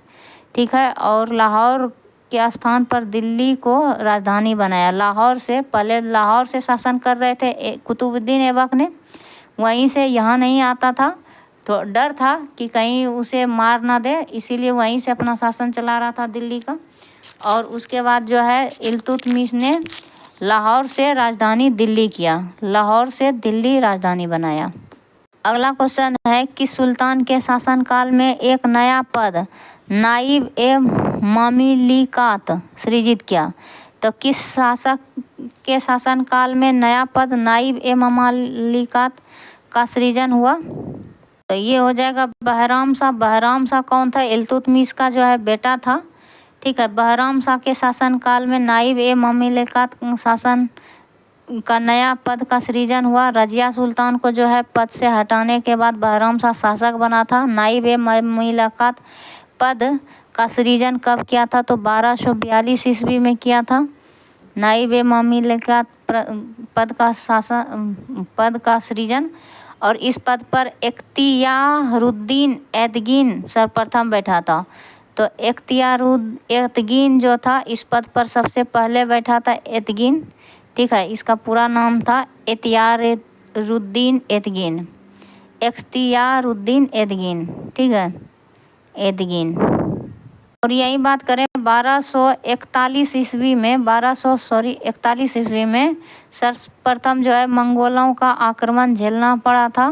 ठीक है। और लाहौर के स्थान पर दिल्ली को राजधानी बनाया। लाहौर से पहले लाहौर से शासन कर रहे थे कुतुबुद्दीन ऐबक ने, वहीं से यहाँ नहीं आता था, तो डर था कि कहीं उसे मार ना दे, इसीलिए वहीं से अपना शासन चला रहा था दिल्ली का। और उसके बाद जो है इल्तुतमिश ने लाहौर से राजधानी दिल्ली किया, लाहौर से दिल्ली राजधानी बनाया। अगला क्वेश्चन है कि सुल्तान के शासनकाल में एक नया पद नाइब ए ममलिकात सृजित किया। तो किस शासक के शासनकाल में नया पद नाइब ए ममलिकात का सृजन हुआ? तो ये हो जाएगा बहराम शाह। बहराम शाह कौन था? इल्तुतमिश का जो है बेटा था। ठीक है। बहराम शाह के शासनकाल में नाइब ए ममलिकात शासन का नया पद का सृजन हुआ। रजिया सुल्तान को जो है पद से हटाने के बाद बहराम शाह शासक बना था। नाइब ए ममलिकात पद का सृजन कब किया था? तो 1242 ईस्वी में किया था नाइब ए ममलिकात पद का सृजन। और इस पद पर इख्तियारुद्दीन एतगीन सर्वप्रथम बैठा था। तो एतगीन जो था इस पद पर सबसे पहले बैठा था एतगीन। ठीक है। इसका पूरा नाम था इख्तियारुद्दीन एतगीन, इख्तियारुद्दीन एतगीन। ठीक है, एतगीन। और यही बात करें 1241 ईस्वी में 41 ईस्वी में सर्वप्रथम जो है मंगोलों का आक्रमण झेलना पड़ा था।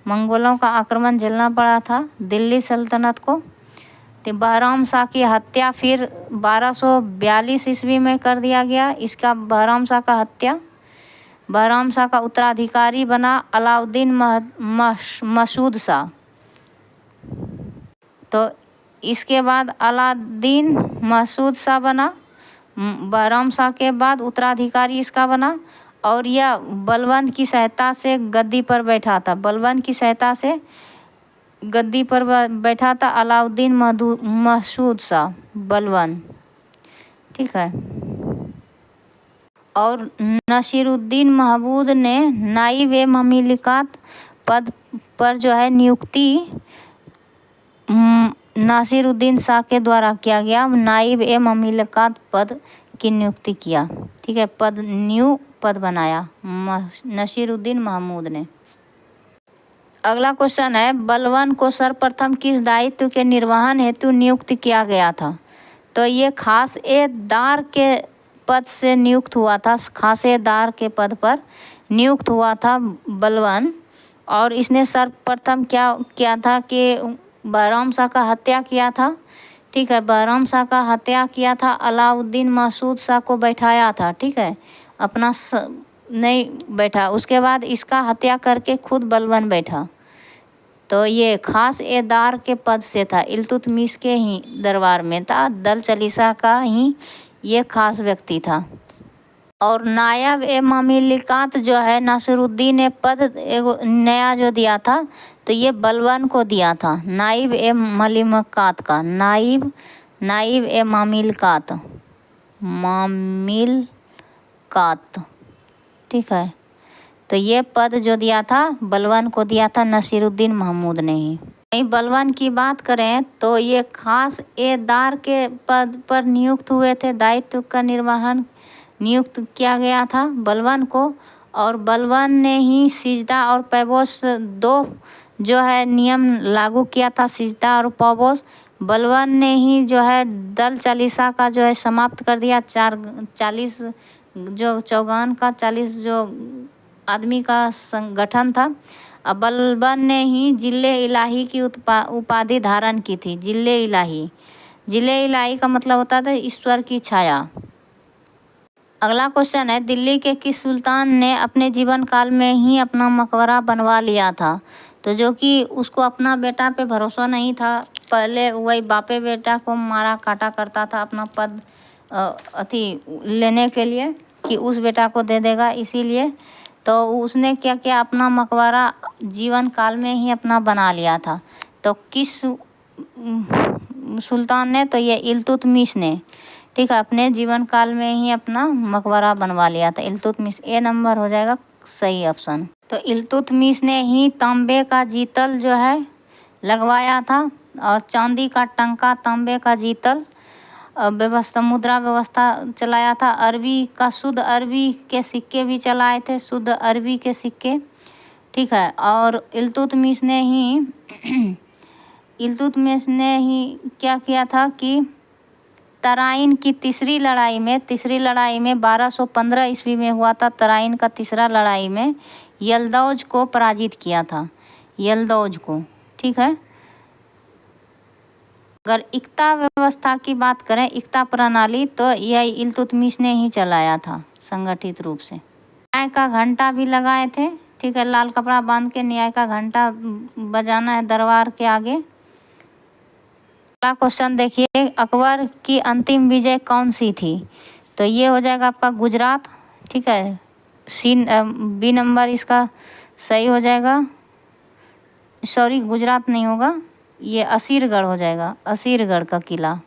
मंगोलों का आक्रमण झेलना पड़ा था दिल्ली सल्तनत को। तो बहराम शाह की हत्या फिर 1242 ईस्वी में कर दिया गया। इसका बहराम शाह का हत्या, बहराम शाह का उत्तराधिकारी बना अलाउद्दीन मसूद शाह। तो इसके बाद अलाउद्दीन मसूद शाह बना, बहराम शाह के बाद उत्तराधिकारी इसका बना। और यह बलबन की सहायता से गद्दी पर बैठा था। बलबन की सहायता से गद्दी पर बैठा था अलाउद्दीन मसूद शाह बलवन, ठीक है। और नसीरुद्दीन महमूद ने नाइब ए ममलिकत पद पर जो है नियुक्ति नासिरुद्दीन शाह के द्वारा किया गया, नाइब ए ममलिकत पद की नियुक्ति किया, ठीक है। पद बनाया नसीरुद्दीन महमूद ने। अगला क्वेश्चन है, बलवन को सर्वप्रथम किस दायित्व के निर्वहन हेतु नियुक्त किया गया था? तो ये खासेदार के पद से नियुक्त हुआ था, खासेदार के पद पर नियुक्त हुआ था बलवन। और इसने सर्वप्रथम क्या किया था कि बहराम शाह का हत्या किया था, ठीक है। बहराम शाह का हत्या किया था, अलाउद्दीन मसूद शाह को बैठाया था, ठीक है। अपना नहीं बैठा, उसके बाद इसका हत्या करके खुद बलवन बैठा। तो ये खासेदार के पद से था, इल्तुतमिश के ही दरबार में था, दल चालीसा का ही ये खास व्यक्ति था। और नायब ए ममलिकत जो है नसीरुद्दीन ने पद एगो नया जो दिया था, तो ये बलवन को दिया था, नाइब ए ममलिकत का, नाइब ए ममलिकत, ठीक है। तो ये पद जो दिया था बलवन को दिया था नसीरुद्दीन महमूद ने ही। बलवन की बात करें तो ये खासेदार के पद पर नियुक्त हुए थे, दायित्व का निर्वहन नियुक्त किया गया था बलवन को। और बलवन ने ही सिजदा और पैबोस दो जो है नियम लागू किया था, सिजदा और पैबोस। बलवन ने ही जो है दल चालीसा का जो है समाप्त कर दिया, 40 जो चौगान का 40 जो आदमी का संगठन था। अब बलवन ने ही जिले इलाही की उपाधि धारण की थी, जिले इलाही का मतलब होता था ईश्वर की छाया। अगला क्वेश्चन है, दिल्ली के किस सुल्तान ने अपने जीवन काल में ही अपना मकबरा बनवा लिया था? तो जो कि उसको अपना बेटा पे भरोसा नहीं था, पहले वही बापे बेटा को मारा काटा करता था अपना पद लेने के लिए कि उस बेटा को दे देगा, इसीलिए तो उसने क्या किया, अपना मकबरा जीवन काल में ही अपना बना लिया था। तो किस सुल्तान ने? तो ये इल्तुतमिश ने, ठीक है, अपने जीवन काल में ही अपना मकबरा बनवा लिया था इल्तुतमिश। ए नंबर हो जाएगा सही ऑप्शन। तो इल्तुतमिश ने ही तांबे का जीतल जो है लगवाया था और चांदी का टंका, तांबे का जीतल व्यवस्था, मुद्रा व्यवस्था चलाया था। अरबी का शुद्ध अरबी के सिक्के भी चलाए थे, शुद्ध अरबी के सिक्के, ठीक है। और इल्तुतमिश ने ही क्या किया था कि तराइन की तीसरी लड़ाई में 1215 ईस्वी में हुआ था, तराइन का तीसरा लड़ाई में यलदौज को पराजित किया था, यलदौज को, ठीक है। अगर इक्ता व्यवस्था की बात करें, इक्ता प्रणाली, तो यह इल्तुतमिश ने ही चलाया था संगठित रूप से। न्याय का घंटा भी लगाए थे, ठीक है, लाल कपड़ा बांध के न्याय का घंटा बजाना है दरबार के आगे। अगला क्वेश्चन देखिए, अकबर की अंतिम विजय कौन सी थी? तो ये हो जाएगा आपका गुजरात, ठीक है। बी नंबर इसका सही हो जाएगा, सॉरी गुजरात नहीं होगा, ये असीरगढ़ हो जाएगा, असीरगढ़ का किला।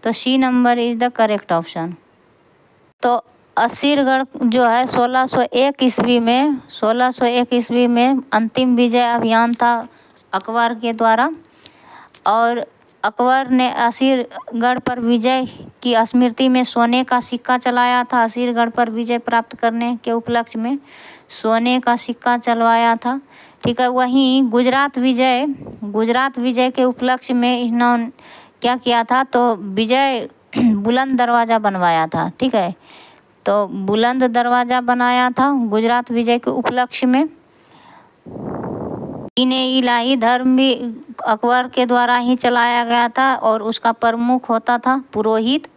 तो C number is the correct option. तो असीरगढ़ जो है 1601 ईस्वी में अंतिम विजय अभियान था अकबर के द्वारा। और अकबर ने असीरगढ़ पर विजय की स्मृति में सोने का सिक्का चलाया था, असीरगढ़ पर विजय प्राप्त करने के उपलक्ष्य में सोने का सिक्का चलवाया था, ठीक है। वहीं गुजरात विजय के उपलक्ष्य में इन्होंने क्या किया था, तो विजय बुलंद दरवाज़ा बनवाया था, ठीक है। तो बुलंद दरवाज़ा बनाया था गुजरात विजय के उपलक्ष्य में। दीन-ए इलाही धर्म भी अकबर के द्वारा ही चलाया गया था और उसका प्रमुख होता था पुरोहित,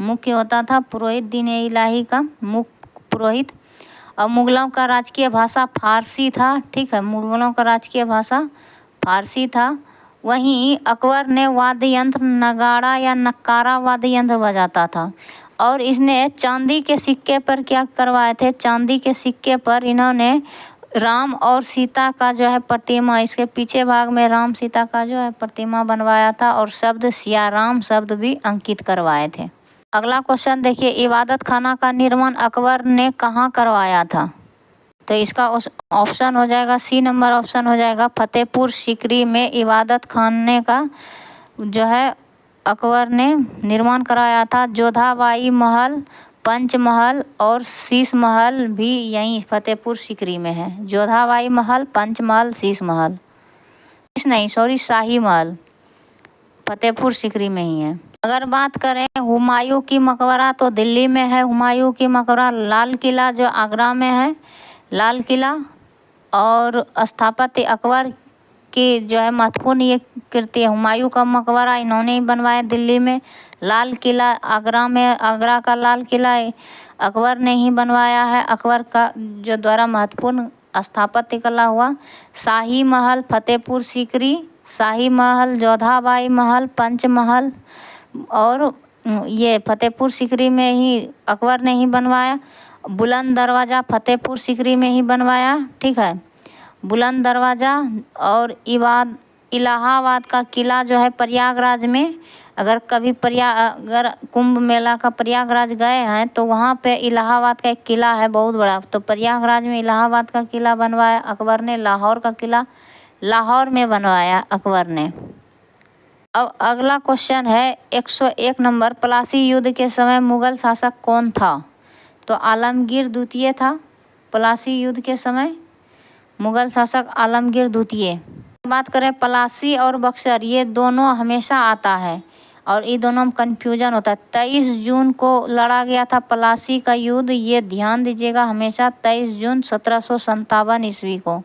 मुख्य होता था पुरोहित, दीन-ए इलाही का मुख्य पुरोहित। और मुगलों का राजकीय भाषा फारसी था, ठीक है, मुगलों का राजकीय भाषा फारसी था। वहीं अकबर ने वाद्य यंत्र नगाड़ा या नक्कारा वाद्य यंत्र बजाता था। और इसने चांदी के सिक्के पर क्या करवाए थे, चांदी के सिक्के पर इन्होंने राम और सीता का जो है प्रतिमा, इसके पीछे भाग में राम सीता का जो है प्रतिमा बनवाया था और शब्द सिया राम शब्द भी अंकित करवाए थे। अगला क्वेश्चन देखिए, इबादत खाना का निर्माण अकबर ने कहाँ करवाया था? तो इसका ऑप्शन हो जाएगा सी नंबर ऑप्शन हो जाएगा फतेहपुर सीकरी में इबादत खाने का जो है अकबर ने निर्माण कराया था। जोधाबाई महल, पंचमहल और शीश महल भी यहीं फतेहपुर सीकरी में है। जोधाबाई महल, पंचमहल, शीश महल, नहीं सॉरी शाही महल फतेहपुर सीकरी में ही है। अगर बात करें हुमायूं की मकबरा तो दिल्ली में है हुमायूं की मकबरा। लाल किला जो आगरा में है, लाल किला। और स्थापत्य अकबर की जो है महत्वपूर्ण ये कृति है। हुमायूं का मकबरा इन्होंने ही बनवाया दिल्ली में। लाल किला आगरा में, आगरा का लाल किला अकबर ने ही बनवाया है। अकबर का जो द्वारा महत्वपूर्ण स्थापत्य कला हुआ। शाही महल फतेहपुर सीकरी, शाही महल जोधाबाई महल, पंचमहल और ये फतेहपुर सीकरी में ही अकबर ने ही बनवाया। बुलंद दरवाज़ा फतेहपुर सीकरी में ही बनवाया, ठीक है। बुलंद दरवाज़ा और इलाहाबाद का किला जो है प्रयागराज में। अगर कभी अगर कुंभ मेला का प्रयागराज गए हैं तो वहाँ पे इलाहाबाद का एक किला है बहुत बड़ा, तो प्रयागराज में इलाहाबाद का किला बनवाया अकबर ने। लाहौर का किला लाहौर में बनवाया अकबर ने। अब अगला क्वेश्चन है 101 नंबर, प्लासी युद्ध के समय मुगल शासक कौन था? तो आलमगीर द्वितीय था प्लासी युद्ध के समय, मुगल शासक आलमगीर द्वितीय। बात करें प्लासी और बक्सर, ये दोनों हमेशा आता है और ये दोनों में कन्फ्यूजन होता है। 23 जून को लड़ा गया था प्लासी का युद्ध, ये ध्यान दीजिएगा हमेशा। 23 जून 1757 ईस्वी को,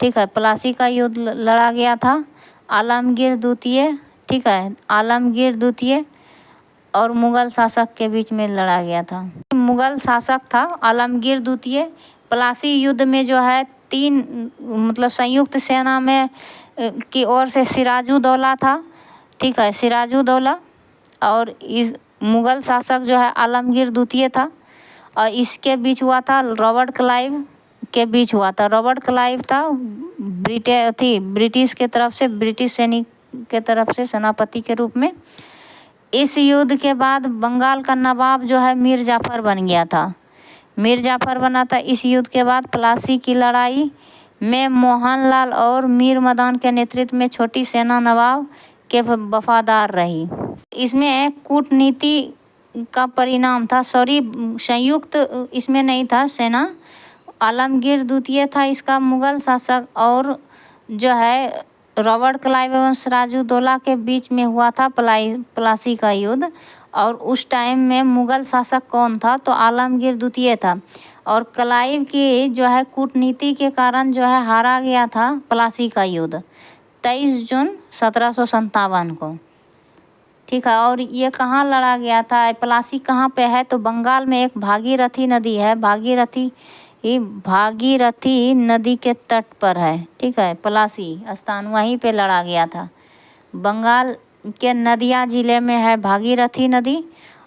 ठीक है, प्लासी का युद्ध लड़ा गया था। आलमगीर द्वितीय, ठीक है, आलमगीर द्वितीय और मुगल शासक के बीच में लड़ा गया था। मुगल शासक था आलमगीर द्वितीय। प्लासी युद्ध में जो है 3 मतलब संयुक्त सेना में की ओर से सिराजुद्दौला था, ठीक है, सिराजुद्दौला। और इस मुगल शासक जो है आलमगीर द्वितीय था और इसके बीच हुआ था रॉबर्ट क्लाइव के बीच हुआ था। रॉबर्ट क्लाइव था ब्रिटिश के तरफ से, ब्रिटिश सैनिक के तरफ से सेनापति के रूप में। इस युद्ध के बाद बंगाल का नवाब जो है मीर जाफर बन गया था, मीर जाफर बना था। इस युद्ध के बाद प्लासी की लड़ाई में मोहनलाल और मीर मदान के नेतृत्व में छोटी सेना नवाब के वफादार रही। इसमें कूटनीति का परिणाम था, सॉरी संयुक्त इसमें नहीं था सेना। आलमगीर द्वितीय था इसका मुगल शासक और जो है रॉबर्ट क्लाइव एवं सिराजुद्दौला के बीच में हुआ था प्लासी का युद्ध। और उस टाइम में मुगल शासक कौन था? तो आलमगीर द्वितीय था और क्लाइव की जो है कूटनीति के कारण जो है हारा गया था प्लासी का युद्ध 23 जून 1757 को, ठीक है। और ये कहाँ लड़ा गया था? प्लासी कहाँ पे है? तो बंगाल में एक भागीरथी नदी है, भागीरथी नदी के तट पर है, ठीक है, प्लासी स्थान, वहीं पे लड़ा गया था। बंगाल के नदिया जिले में है भागीरथी नदी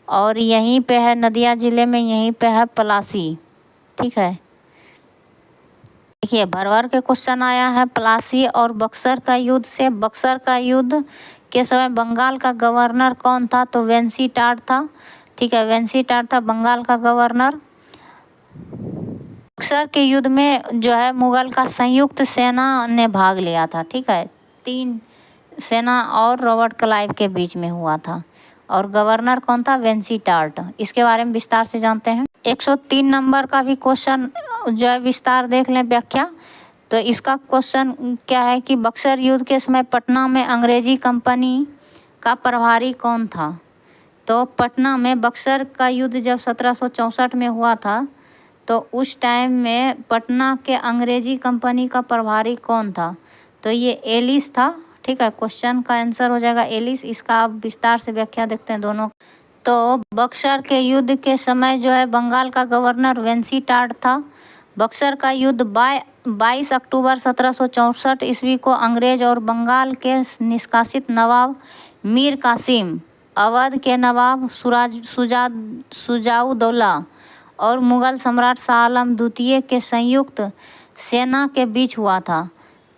और यहीं पे है नदिया जिले में, यहीं पे है प्लासी, ठीक है। देखिए भर के क्वेश्चन आया है प्लासी और बक्सर का युद्ध से। बक्सर का युद्ध के समय बंगाल का गवर्नर कौन था? तो वेंसीटाड था, ठीक है, वेंसीटाड था बंगाल का गवर्नर। बक्सर के युद्ध में जो है मुगल का संयुक्त सेना ने भाग लिया था, ठीक है, 3 सेना और रॉबर्ट क्लाइव के बीच में हुआ था और गवर्नर कौन था? वेंसीटाड। इसके बारे में विस्तार से जानते हैं। 103 नंबर का भी क्वेश्चन जो है विस्तार देख लें, व्याख्या। तो इसका क्वेश्चन क्या है कि बक्सर युद्ध के समय पटना में अंग्रेजी कंपनी का प्रभारी कौन था? तो पटना में बक्सर का युद्ध जब 1764 में हुआ था तो उस टाइम में पटना के अंग्रेजी कंपनी का प्रभारी कौन था? तो ये एलिस था, ठीक है, क्वेश्चन का आंसर हो जाएगा एलिस। इसका आप विस्तार से व्याख्या देखते हैं दोनों। तो बक्सर के युद्ध के समय जो है बंगाल का गवर्नर वेंसीटाड था। बक्सर का युद्ध 22 अक्टूबर 1764 ईस्वी को अंग्रेज और बंगाल के निष्कासित नवाब मीर कासिम, अवध के नवाब सुजाउद्दौला और मुगल सम्राट शाह आलम द्वितीय के संयुक्त सेना के बीच हुआ था।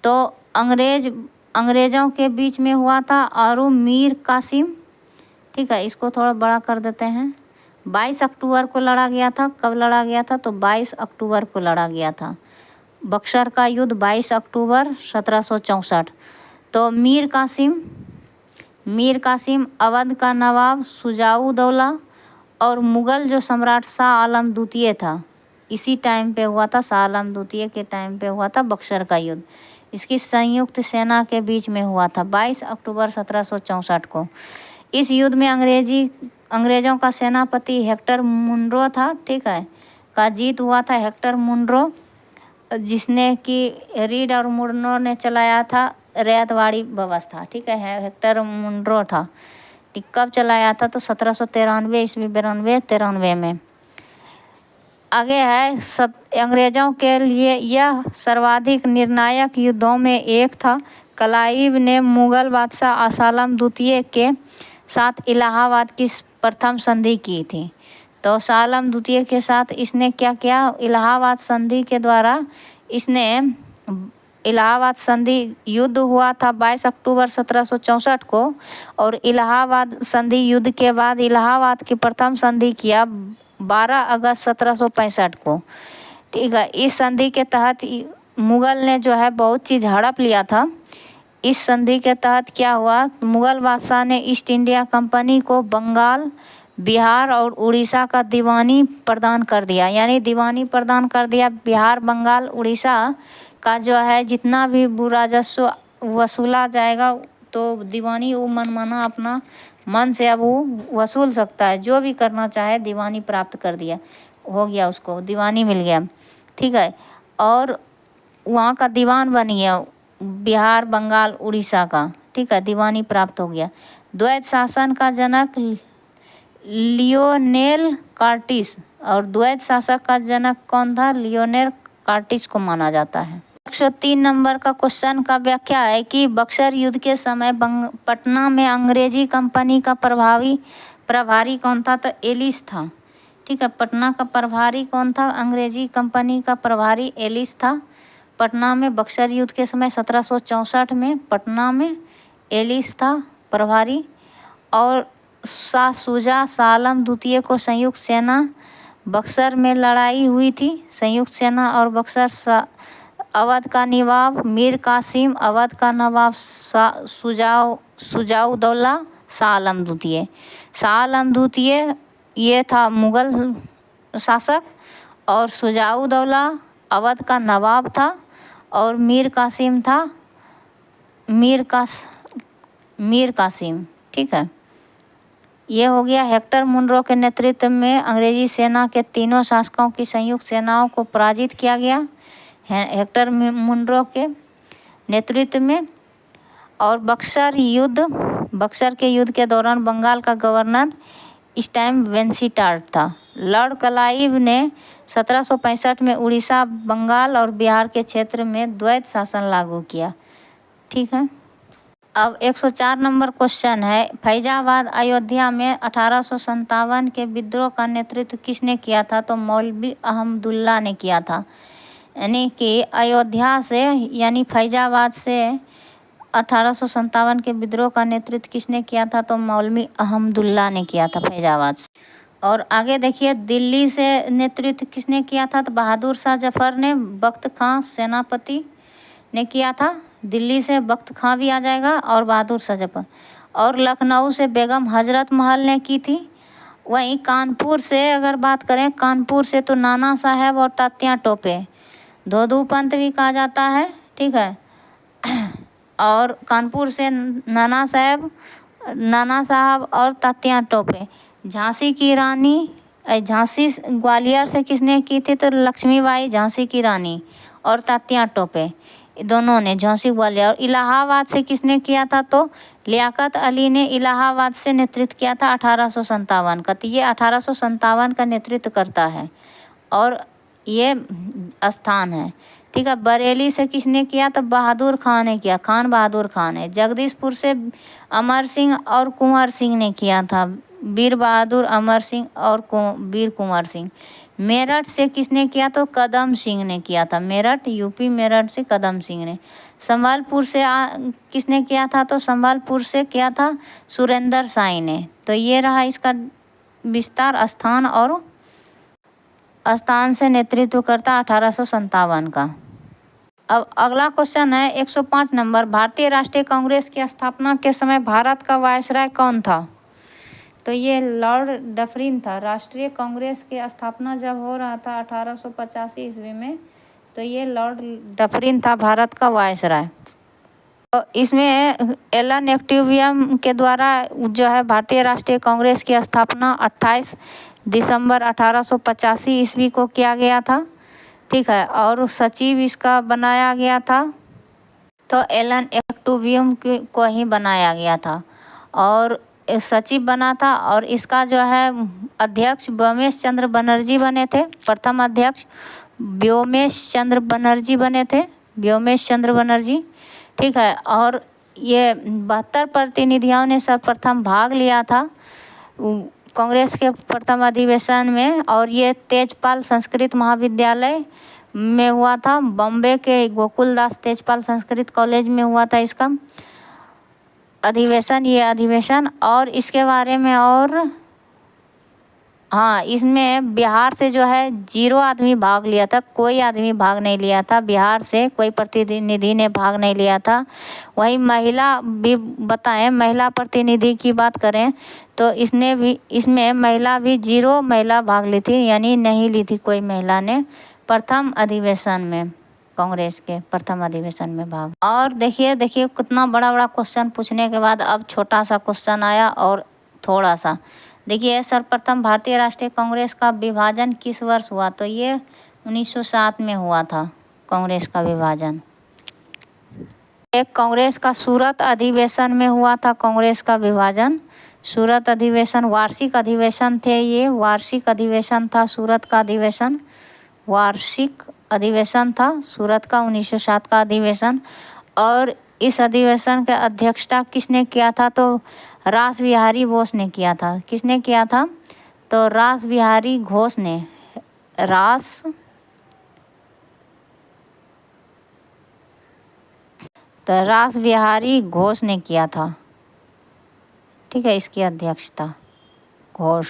तो अंग्रेज़ों के बीच में हुआ था और मीर कासिम, ठीक है, इसको थोड़ा बड़ा कर देते हैं। 22 अक्टूबर को लड़ा गया था। कब लड़ा गया था? तो 22 अक्टूबर को लड़ा गया था। बक्सर का युद्ध 22 अक्टूबर 1764। तो मीर कासिम, अवध का नवाब शुजाउद्दौला और मुग़ल जो सम्राट शाह आलम द्वितीय था, इसी टाइम पे हुआ था, शाह आलम द्वितीय के टाइम पे हुआ था बक्सर का युद्ध। इसकी संयुक्त सेना के बीच में हुआ था 22 अक्टूबर 1764 को। इस युद्ध में अंग्रेज़ों का सेनापति हेक्टर मुनरो था, ठीक है, का जीत हुआ था। हेक्टर मुनरो, जिसने कि रीड और मुनरो ने चलाया था रैयतवाड़ी व्यवस्था, ठीक है, हेक्टर मुनरो था। कब चलाया था? तो 1793 ईस्वी, 92-93 में। आगे है अंग्रेज़ों के लिए यह सर्वाधिक निर्णायक युद्धों में एक था। क्लाइव ने मुग़ल बादशाह आलम द्वितीय के साथ इलाहाबाद की प्रथम संधि की थी। तो शाह आलम द्वितीय के साथ इसने क्या किया? इलाहाबाद संधि के द्वारा इसने इलाहाबाद संधि युद्ध हुआ था 22 अक्टूबर 1764 को, और इलाहाबाद संधि युद्ध के बाद इलाहाबाद की प्रथम संधि किया 12 अगस्त 1765 को, ठीक है। इस संधि के तहत मुग़ल ने जो है बहुत चीज़ हड़प लिया था। इस संधि के तहत क्या हुआ? मुग़ल बादशाह ने ईस्ट इंडिया कंपनी को बंगाल, बिहार और उड़ीसा का दीवानी प्रदान कर दिया। यानी दीवानी प्रदान कर दिया। बिहार, बंगाल, उड़ीसा का जो है जितना भी राजस्व वसूला जाएगा, तो दीवानी वो मनमाना अपना मन से अब वो वसूल सकता है। जो भी करना चाहे दीवानी प्राप्त कर दिया, हो गया, उसको दीवानी मिल गया, ठीक है। और वहाँ का दीवान बन गया बिहार, बंगाल, उड़ीसा का, ठीक है, दीवानी प्राप्त हो गया। द्वैत शासन का जनक लियोनेल कार्टिस, और द्वैत शासक का जनक कौन था? लियोनेल कार्टिस को माना जाता है। 103 नंबर का क्वेश्चन का व्याख्या है कि बक्सर युद्ध के समय पटना में अंग्रेजी कंपनी का प्रभारी कौन था? तो एलिस था, ठीक है। पटना का प्रभारी कौन था? अंग्रेजी कंपनी का प्रभारी एलिस था। पटना में बक्सर युद्ध के समय 1764 में पटना में एलिस था प्रभारी। और शाह शुजा, शाह आलम द्वितीय को संयुक्त सेना बक्सर में लड़ाई हुई थी। संयुक्त सेना और बक्सर। अवध का नवाब मीर कासिम, अवध का नवाब शुजाउद्दौला, शाह आलम द्वितीय। शाह आलम द्वितीय ये था मुग़ल शासक, और शुजाउद्दौला अवध का नवाब था, और मीर कासिम था मीर कासिम, ठीक है। ये हो गया। हेक्टर मुनरो के नेतृत्व में अंग्रेजी सेना के तीनों शासकों की संयुक्त सेनाओं को पराजित किया गया हेक्टर मुनरो के नेतृत्व में। और बक्सर के युद्ध के दौरान बंगाल का गवर्नर इस टाइम वेंसीटार्ट था। लॉर्ड क्लाइव ने 1765 में उड़ीसा, बंगाल और बिहार के क्षेत्र में द्वैत शासन लागू किया, ठीक है। अब 104 नंबर क्वेश्चन है, फैजाबाद अयोध्या में 1857 के विद्रोह का नेतृत्व किसने किया था? तो मौलवी अहमदुल्ला ने किया था। यानी कि अयोध्या से, यानी फैजाबाद से 1857 के विद्रोह का नेतृत्व किसने किया था? तो मौलवी अहमदुल्ला ने किया था फैजाबाद से। और आगे देखिए, दिल्ली से नेतृत्व किसने किया था? तो बहादुर शाह जफर ने, बख्त खां सेनापति ने किया था। दिल्ली से बख्त खां भी आ जाएगा और बहादुर शाह जफर। और लखनऊ से बेगम हजरत महल ने की थी। वहीं कानपुर से अगर बात करें, कानपुर से तो नाना साहब और तात्या टोपे, धोदू पंत भी कहा जाता है, ठीक है। और कानपुर से नाना साहब और तात्या टोपे। झांसी की रानी, झांसी ग्वालियर से किसने की थी? तो लक्ष्मीबाई झांसी की रानी और तात्या टोपे, दोनों ने झांसी ग्वालियर। और इलाहाबाद से किसने किया था? तो लियाकत अली ने इलाहाबाद से नेतृत्व किया था 1857 का। तो ये 1857 का नेतृत्व करता है और ये स्थान है, ठीक है। बरेली से किसने किया? तो बहादुर खां ने किया, बहादुर खान ने। जगदीशपुर से अमर सिंह और कुंवर सिंह ने किया था। वीर बहादुर, अमर सिंह और वीर कुंवर सिंह। मेरठ से किसने किया? तो कदम सिंह ने किया था। मेरठ, यूपी मेरठ से कदम सिंह ने। संबलपुर से किसने किया था? तो संबलपुर से किया था सुरेंद्र साई ने। तो ये रहा इसका विस्तार। स्थान और स्थान से नेतृत्व करता 1857 का। अब अगला क्वेश्चन है 105 नंबर। भारतीय राष्ट्रीय कांग्रेस की स्थापना के समय भारत का वायसराय कौन था? तो ये लॉर्ड डफरिन था। राष्ट्रीय कांग्रेस की स्थापना जब हो रहा था 1885 ईस्वी में, तो ये लॉर्ड डफरिन था भारत का वायसराय। तो इसमें एलन एक्टिवियम के द्वारा जो है भारतीय राष्ट्रीय कांग्रेस की स्थापना 28 दिसंबर 1885 ईस्वी को किया गया था। ठीक है, और सचिव इसका बनाया गया था तो एलन एक्टिवियम को ही बनाया गया था और सचिव बना था। और इसका जो है अध्यक्ष व्योमेश चंद्र बनर्जी बने थे। प्रथम अध्यक्ष व्योमेश चंद्र बनर्जी बने थे, व्योमेश चंद्र बनर्जी। ठीक है, और ये 72 प्रतिनिधियों ने सर्वप्रथम भाग लिया था कांग्रेस के प्रथम अधिवेशन में। और ये तेजपाल संस्कृत महाविद्यालय में हुआ था। बॉम्बे के गोकुलदास तेजपाल संस्कृत कॉलेज में हुआ था इसका अधिवेशन, ये अधिवेशन। और इसके बारे में और हाँ, इसमें बिहार से जो है 0 आदमी भाग लिया था, कोई आदमी भाग नहीं लिया था। बिहार से कोई प्रतिनिधि ने भाग नहीं लिया था। वही महिला भी बताएं, महिला प्रतिनिधि की बात करें तो इसमें महिला भी 0 महिला भाग ली थी, यानी नहीं ली थी कोई महिला ने प्रथम अधिवेशन में, कांग्रेस के प्रथम अधिवेशन में भाग। और देखिए कितना बड़ा बड़ा क्वेश्चन पूछने के बाद अब छोटा सा क्वेश्चन आया और थोड़ा सा। देखिए सर्वप्रथम भारतीय राष्ट्रीय कांग्रेस का विभाजन किस वर्ष हुआ? तो ये 1907 में हुआ था कांग्रेस का विभाजन। एक कांग्रेस का सूरत अधिवेशन में हुआ था कांग्रेस का विभाजन। सूरत अधिवेशन वार्षिक अधिवेशन थे, ये वार्षिक अधिवेशन था सूरत का अधिवेशन, वार्षिक अधिवेशन था सूरत का 1907 का अधिवेशन। और इस अधिवेशन का अध्यक्षता किसने किया था? तो रास बिहारी बोस ने किया था। किसने किया था? तो रास बिहारी घोष ने, रास बिहारी घोष ने किया था। ठीक है, इसकी अध्यक्षता घोष।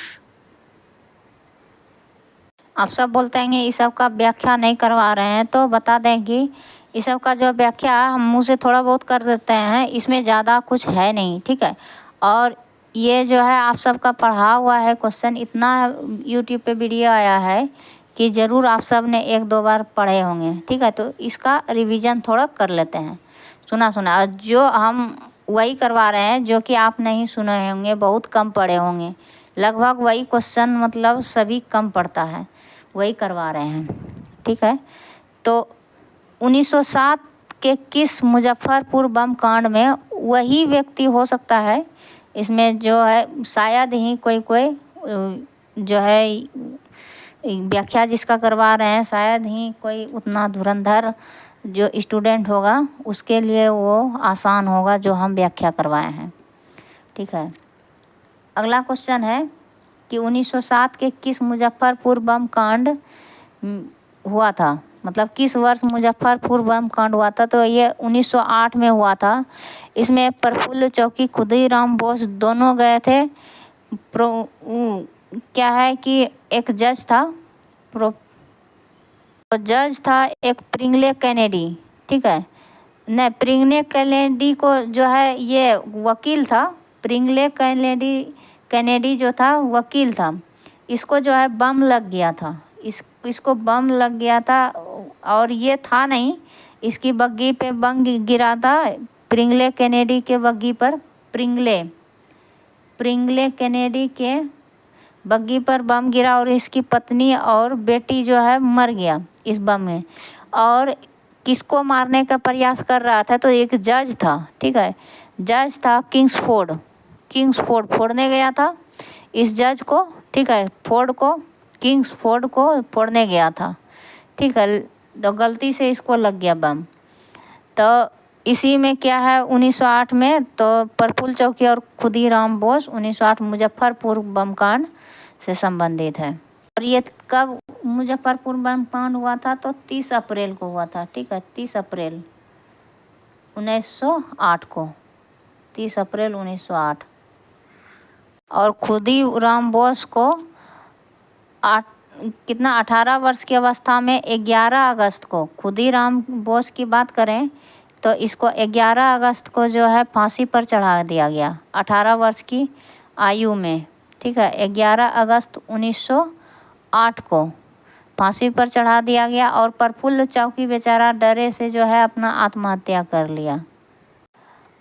आप सब बोलते हैं इस सब का व्याख्या नहीं करवा रहे हैं, तो बता दें कि इस सब का जो व्याख्या हम मुँह से थोड़ा बहुत कर देते हैं, इसमें ज़्यादा कुछ है नहीं। ठीक है, और ये जो है आप सबका पढ़ा हुआ है क्वेश्चन, इतना यूट्यूब पे वीडियो आया है कि ज़रूर आप सब ने 1-2 बार पढ़े होंगे। ठीक है, तो इसका रिवीजन थोड़ा कर लेते हैं, सुना और जो हम वही करवा रहे हैं जो कि आप नहीं सुने होंगे, बहुत कम पढ़े होंगे। लगभग वही क्वेश्चन, मतलब सभी कम पढ़ता है, वही करवा रहे हैं। ठीक है, तो 1907 के किस मुजफ्फरपुर बम कांड में वही व्यक्ति हो सकता है इसमें जो है, शायद ही कोई जो है व्याख्या जिसका करवा रहे हैं, शायद ही कोई उतना धुरंधर जो स्टूडेंट होगा उसके लिए वो आसान होगा जो हम व्याख्या करवाए हैं। ठीक है, अगला क्वेश्चन है कि 1907 के किस मुजफ्फरपुर बम कांड हुआ था? मतलब किस वर्ष मुजफ्फरपुर बम कांड हुआ था? तो ये 1908 में हुआ था। इसमें प्रफुल्ल चौकी, खुदीराम बोस दोनों गए थे। क्या है कि एक जज था एक प्रिंगले कैनेडी। ठीक है, नहीं, प्रिंगले कैनेडी को जो है ये वकील था। प्रिंगले कैनेडी जो था वकील था। इसको जो है बम लग गया था, इसको बम लग गया था और ये था नहीं, इसकी बग्गी पे बम गिरा था। प्रिंगले कैनेडी के बग्गी पर, प्रिंगले कैनेडी के बग्गी पर बम गिरा और इसकी पत्नी और बेटी जो है मर गया इस बम में। और किसको मारने का प्रयास कर रहा था? तो एक जज था। ठीक है, जज था किंग्सफोर्ड फोड़ने गया था इस जज को। ठीक है, किंग्सफोर्ड को फोड़ने गया था। ठीक है, तो गलती से इसको लग गया बम। तो इसी में क्या है 1908 में तो प्रफुल्ल चौकी और खुदीराम बोस 1908 मुजफ्फरपुर बम कांड से संबंधित है। और ये कब मुजफ्फरपुर बम कांड हुआ था? तो 30 अप्रैल को हुआ था। ठीक है, 30 अप्रैल 1908 को, 30 अप्रैल 1908। और खुदीराम बोस को 18 वर्ष की अवस्था में 11 अगस्त को, खुदीराम बोस की बात करें तो इसको 11 अगस्त को जो है फांसी पर चढ़ा दिया गया 18 वर्ष की आयु में। ठीक है, 11 अगस्त 1908 को फांसी पर चढ़ा दिया गया। और प्रफुल्ल चौकी बेचारा डरे से जो है अपना आत्महत्या कर लिया।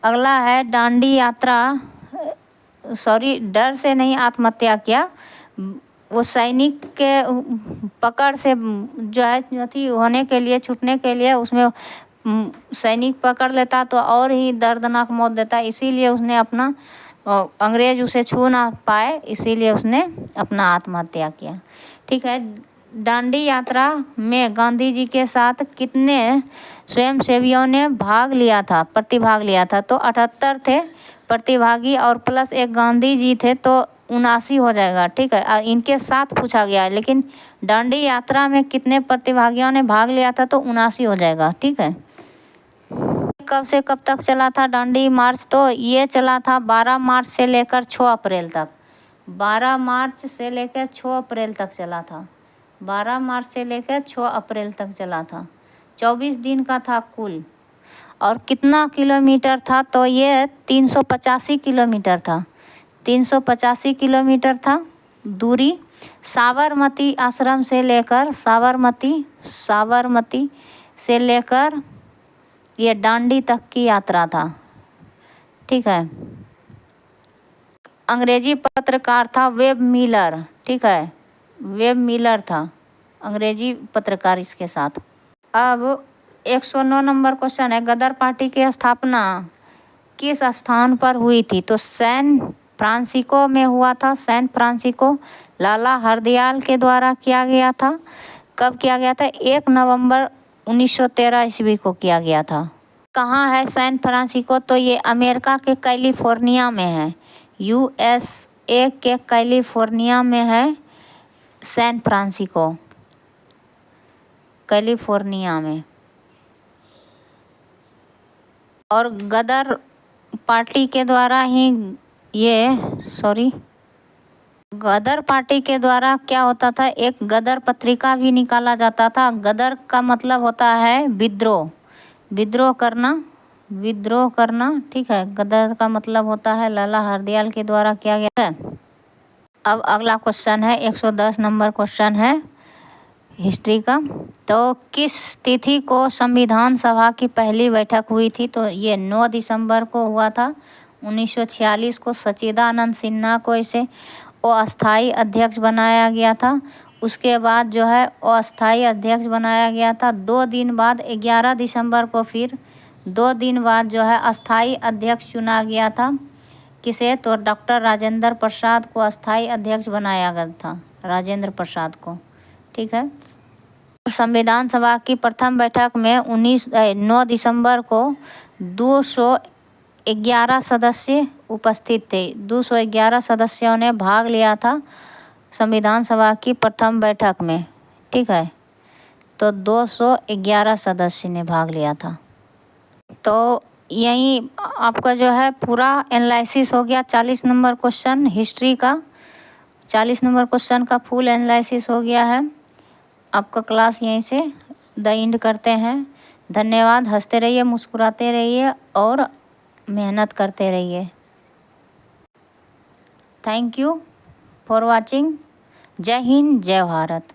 अगला है दांडी यात्रा, डर से नहीं आत्महत्या किया, वो सैनिक के पकड़ से जो है थी होने के लिए, छूटने के लिए, उसमें सैनिक पकड़ लेता तो और ही दर्दनाक मौत देता, इसीलिए उसने अपना अंग्रेज उसे छू ना पाए, इसीलिए उसने अपना आत्महत्या किया। ठीक है, दांडी यात्रा में गांधी जी के साथ कितने स्वयंसेवियों ने प्रतिभाग लिया था? तो 78 थे प्रतिभागी और प्लस एक गांधी जी थे तो 79 हो जाएगा। ठीक है, और इनके साथ पूछा गया है, लेकिन दांडी यात्रा में कितने प्रतिभागियों ने भाग लिया था? तो 79 हो जाएगा। ठीक है, कब से कब तक चला था दांडी मार्च? तो ये चला था 12 मार्च से लेकर 6 अप्रैल तक। 12 मार्च से लेकर 6 अप्रैल तक चला था। 12 मार्च से लेकर 6 अप्रैल तक चला था। 24 दिन का था कुल। और कितना किलोमीटर था? तो ये 385 किलोमीटर था। 385 किलोमीटर था दूरी। साबरमती आश्रम से लेकर साबरमती से लेकर ये दांडी तक की यात्रा था। ठीक है, अंग्रेजी पत्रकार था वेब मिलर। ठीक है, वेब मिलर था अंग्रेजी पत्रकार इसके साथ। अब 109 नंबर क्वेश्चन है, गदर पार्टी की स्थापना किस स्थान पर हुई थी? तो सैन फ्रांसिस्को में हुआ था। सैन फ्रांसिस्को लाला हरदयाल के द्वारा किया गया था। कब किया गया था? 1 नवंबर 1913 ईस्वी को किया गया था। कहाँ है सैन फ्रांसिस्को? तो ये अमेरिका के कैलिफोर्निया में है। USA के कैलिफोर्निया में है सैन फ्रांसिस्को, कैलिफोर्निया में। और गदर पार्टी के द्वारा ही गदर पार्टी के द्वारा क्या होता था? एक गदर पत्रिका भी निकाला जाता था। गदर का मतलब होता है विद्रोह करना। ठीक है, गदर का मतलब होता है लाला हरदयाल के द्वारा किया गया है। अब अगला क्वेश्चन है 110 नंबर क्वेश्चन है हिस्ट्री का। तो किस तिथि को संविधान सभा की पहली बैठक हुई थी? तो ये 9 दिसंबर को हुआ था 1946 को। सच्चिदानंद सिन्हा को इसे अस्थाई अध्यक्ष बनाया गया था। उसके बाद जो है अस्थाई अध्यक्ष बनाया गया था। 2 दिन बाद 11 दिसंबर को फिर 2 दिन बाद जो है अस्थाई अध्यक्ष चुना गया था। किसे? तो डॉक्टर राजेंद्र प्रसाद को अस्थाई अध्यक्ष बनाया गया था, राजेंद्र प्रसाद को। ठीक है, संविधान सभा की प्रथम बैठक में 9 दिसंबर को 211 सदस्य उपस्थित थे। 211 सदस्यों ने भाग लिया था संविधान सभा की प्रथम बैठक में। ठीक है, तो 211 सदस्य ने भाग लिया था। तो यही आपका जो है पूरा एनालिसिस हो गया। 40 नंबर क्वेश्चन हिस्ट्री का, 40 नंबर क्वेश्चन का फुल एनालिसिस हो गया है। आपका क्लास यहीं से द एंड करते हैं। धन्यवाद। हंसते रहिए, मुस्कुराते रहिए और मेहनत करते रहिए। Thank you for watching. जय हिंद, जय भारत।